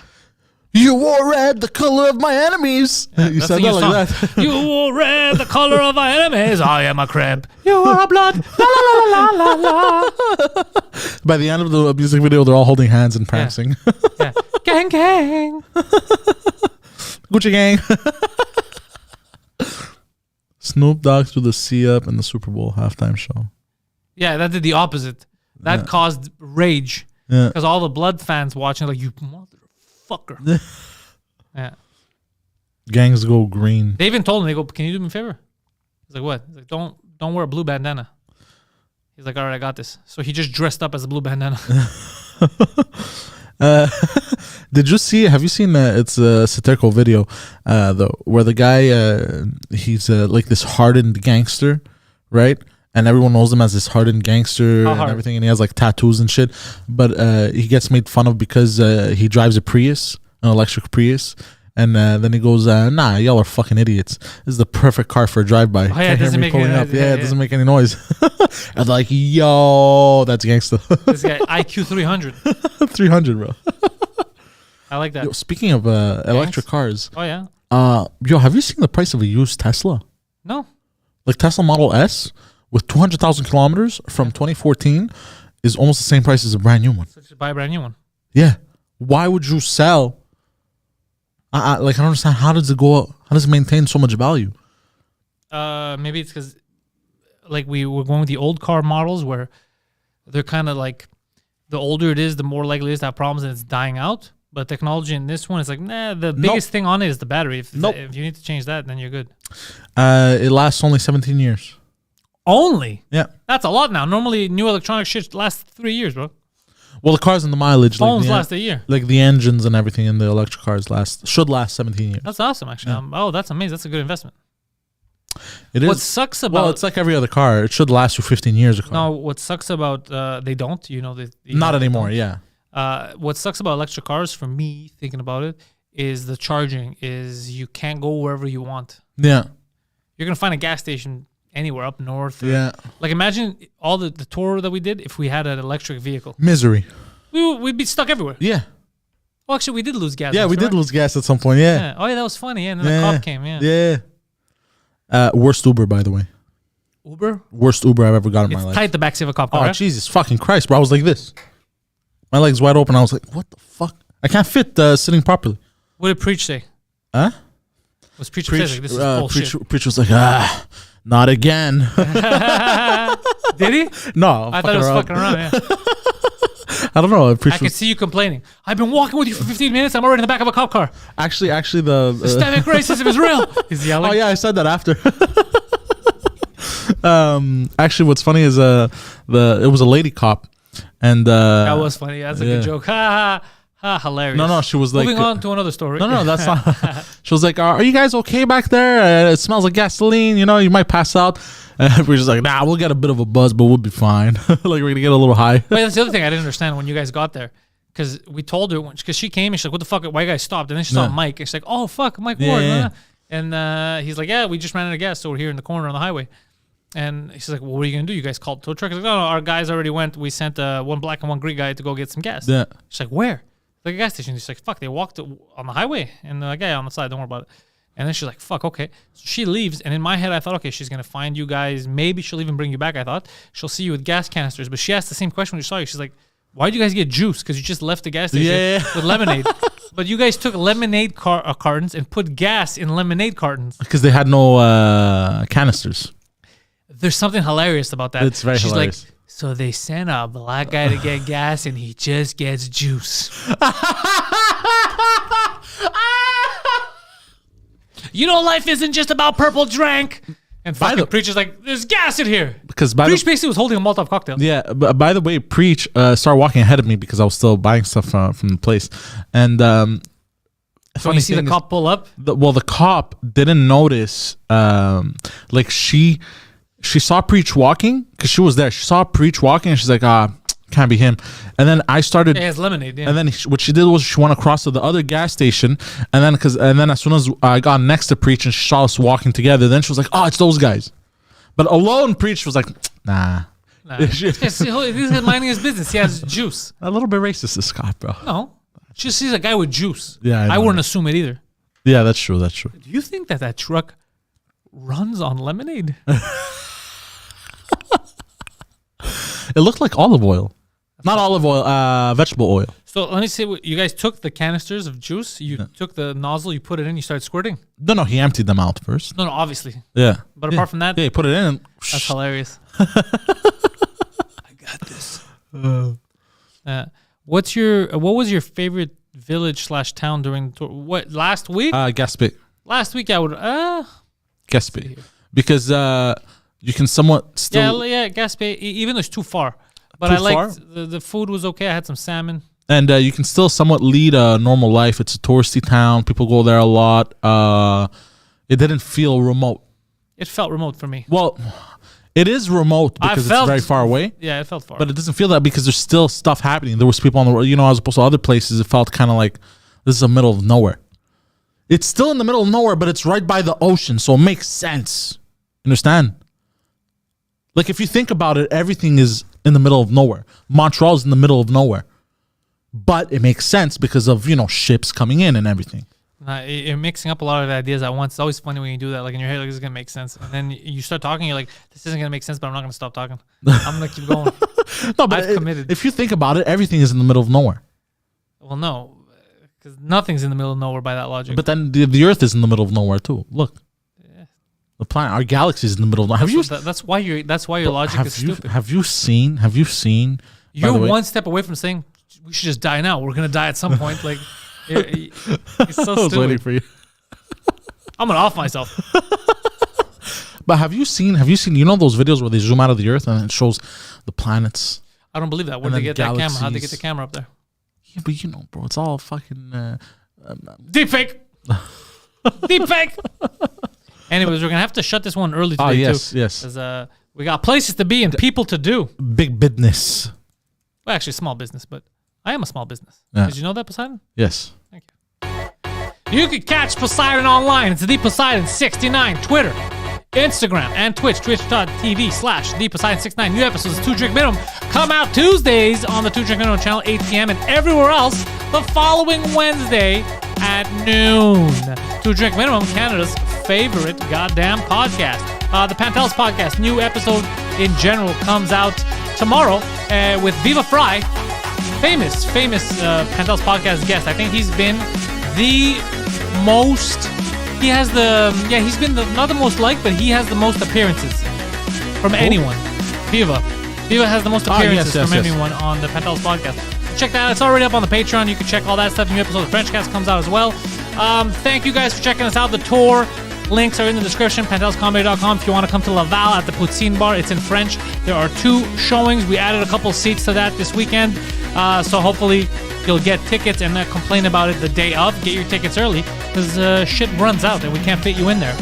You wore red, the color of my enemies. Yeah, you said that like song. that. You wore red, the color of my enemies. I am a crab. You are a blood. La la la la la la. By the end of the music video, they're all holding hands and prancing. Yeah. Gang, gang. Gucci gang. Snoop Dogg threw the C up in the Super Bowl halftime show. Yeah, that did the opposite. That caused rage. Yeah. Because all the Blood fans watching like, you motherfucker. Yeah. Gangs go green. They even told him, they go, can you do me a favor? He's like, what? He's like, don't wear a blue bandana. He's like, all right, I got this. So he just dressed up as a blue bandana. Did you see? Have you seen? It's a satirical video, where the guy he's like this hardened gangster, right? And everyone knows him as this hardened gangster and everything, and he has like tattoos and shit. But he gets made fun of because he drives a Prius, an electric Prius, And then he goes, nah, y'all are fucking idiots. This is the perfect car for a drive-by. Oh, yeah, it doesn't make any noise. Yeah, it doesn't make any noise. And they're like, yo, that's gangsta. This guy, IQ 300. 300, bro. I like that. Yo, speaking of electric cars. Oh, yeah. Yo, have you seen the price of a used Tesla? No. Like Tesla Model S with 200,000 kilometers from 2014 is almost the same price as a brand new one. So just buy a brand new one. Yeah. Why would you sell? I don't understand. How does it go up? How does it maintain so much value? Maybe it's because like we were going with the old car models where they're kind of like the older it is, the more likely it is to have problems and it's dying out. But technology in this one is like, nah, the biggest thing on it is the battery. If you need to change that, then you're good. It lasts only 17 years. Only? Yeah. That's a lot now. Normally, new electronic shit lasts 3 years, bro. Well, the cars and the mileage. Phones like last a year. Like the engines and everything in the electric cars should last 17 years. That's awesome, actually. Yeah. That's amazing. That's a good investment. It is. What sucks about... Well, it's like every other car. It should last you 15 years. No, what sucks about... they don't. You know, not anymore, yeah. What sucks about electric cars, for me, thinking about it, is the charging. Is you can't go wherever you want. Yeah. You're going to find a gas station anywhere up north. Yeah. Like imagine all the tour that we did if we had an electric vehicle. Misery. We'd be stuck everywhere. Yeah. Well, actually, we did lose gas. Yeah, we did lose gas at some point, yeah. Oh, yeah, that was funny. Yeah, and then the cop came, Yeah. Worst Uber, by the way. Uber? Worst Uber I've ever got in my life. It's tight the backseat of a cop car. Oh, right? Jesus fucking Christ, bro. I was like this. My legs wide open. I was like, what the fuck? I can't fit sitting properly. What did Preach say? Huh? Was Preach say, like, this is bullshit? Preach was like, not again. Did he? No. I thought he was fucking around, yeah. I don't know. I can see you complaining. I've been walking with you for 15 minutes. I'm already in the back of a cop car. Actually, the systemic racism is real. He's yelling. Oh yeah, I said that after. Actually, what's funny is it was a lady cop, and that was funny. That's a good joke. Ha ha. Hilarious. No, she was like... Moving on to another story. No, that's not... She was like, are you guys okay back there? It smells like gasoline. You know, you might pass out. And we're just like, nah, we'll get a bit of a buzz, but we'll be fine. Like, we're going to get a little high. Wait, that's the other thing I didn't understand when you guys got there. Because we told her, because she came and she's like, what the fuck? Why you guys stopped? And then she saw Mike. And she's like, oh, fuck, Mike Ward. Yeah. And he's like, yeah, we just ran out of gas. So we're here in the corner on the highway. And she's like, well, what are you going to do? You guys called tow truck? He's like, no, our guys already went. We sent one black and one Greek guy to go get some gas. Yeah. She's like, where? Like a gas station. She's like, fuck, they walked on the highway. And they're like, yeah, on the side, don't worry about it. And then she's like, fuck, okay. So she leaves. And in my head, I thought, okay, she's going to find you guys. Maybe she'll even bring you back, I thought. She'll see you with gas canisters. But she asked the same question when she saw you. She's like, why'd you guys get juice? Because you just left the gas station with lemonade. But you guys took lemonade cartons and put gas in lemonade cartons. Because they had no canisters. There's something hilarious about that. It's very hilarious. Like, so they sent a black guy to get gas and he just gets juice. You know, life isn't just about purple drank. And fucking Preacher's like, there's gas in here. Because Preach basically was holding a Molotov cocktail. Yeah, but by the way, Preach started walking ahead of me because I was still buying stuff from the place. And so you see the cop pull up? The cop didn't notice. Like she saw Preach walking because she was there. She saw Preach walking and she's like, can't be him. And then I started. Yeah, it's lemonade. Yeah. And then what she did was she went across to the other gas station, and then as soon as I got next to Preach and she saw us walking together, then she was like, "Oh, it's those guys." But alone, Preach was like, "Nah." He's minding his business. He has juice. A little bit racist, this cop, bro. No, she sees a guy with juice. Yeah, I wouldn't assume it either. Yeah, that's true. That's true. Do you think that truck runs on lemonade? It looked like olive oil. Not olive oil, vegetable oil. So let me see. You guys took the canisters of juice. You took the nozzle. You put it in. You started squirting. No, he emptied them out first. No, obviously. Yeah. But apart from that, he put it in. And that's hilarious. I got this. What was your favorite village / town during the tour? What, last week? Gaspé. Last week I would Gaspé, because you can somewhat still Gaspé, even though it's too far. But I liked the food was okay. I had some salmon. And you can still somewhat lead a normal life. It's a touristy town. People go there a lot. It didn't feel remote. It felt remote for me. Well, it is remote because it's very far away. Yeah, it felt far. But it doesn't feel that because there's still stuff happening. There was people on the road. You know, as opposed to other places, it felt kind of like this is the middle of nowhere. It's still in the middle of nowhere, but it's right by the ocean, so it makes sense. Understand? Like, if you think about it, everything is in the middle of nowhere. Montreal's in the middle of nowhere. But it makes sense because of, ships coming in and everything. You're mixing up a lot of ideas at once. It's always funny when you do that. Like, in your head, like, this is going to make sense. And then you start talking, you're like, this isn't going to make sense, but I'm not going to stop talking. I'm going to keep going. No, but I've committed. If you think about it, everything is in the middle of nowhere. Well, no. Because nothing's in the middle of nowhere by that logic. But then the Earth is in the middle of nowhere, too. Look. The planet, our galaxy is in the middle of nowhere. That's why your logic is stupid. Have you seen? You're one step away from saying we should just die now. We're gonna die at some point. Like, it's so I was waiting stupid. for you. I'm gonna off myself. But have you seen? Those videos where they zoom out of the Earth and it shows the planets? I don't believe that. Where'd they get that camera? How'd they get the camera up there? Yeah, but bro, it's all fucking deep fake. Deep fake. Anyways, we're gonna have to shut this one early today yes, too. Yes. Because we got places to be and people to do. Big business. Well, actually, small business, but I am a small business. Yeah. Did you know that, Poseidon? Yes. Thank you. You can catch Poseidon online. It's the Poseidon69, Twitter, Instagram, and Twitch. Twitch.tv/theposeidon69. New episodes of 2 Drink Minimum come out Tuesdays on the 2 Drink Minimum channel, 8 p.m. and everywhere else the following Wednesday at noon. 2 Drink Minimum, Canada's favorite goddamn podcast. The Pantelis podcast, new episode in general, comes out tomorrow with Viva Fry, famous Pantelis podcast guest. I think he's been the most. He's been not the most liked, but he has the most appearances from anyone. Viva has the most appearances from anyone on the Pantelis podcast. Check that out. It's already up on the Patreon. You can check all that stuff. New episode of Frenchcast comes out as well. Thank you guys for checking us out. The tour links are in the description. PantelisComedy.com. If you want to come to Laval at the Poutine Bar, it's in French. There are 2 showings. We added a couple seats to that this weekend. So hopefully you'll get tickets and not complain about it the day of. Get your tickets early because shit runs out and we can't fit you in there.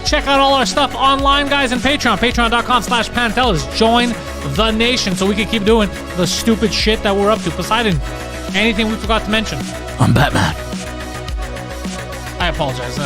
Check out all our stuff online, guys, and Patreon. Patreon.com/Pantelis. Join the nation so we can keep doing the stupid shit that we're up to. Poseidon, anything we forgot to mention? I'm Batman. I apologize.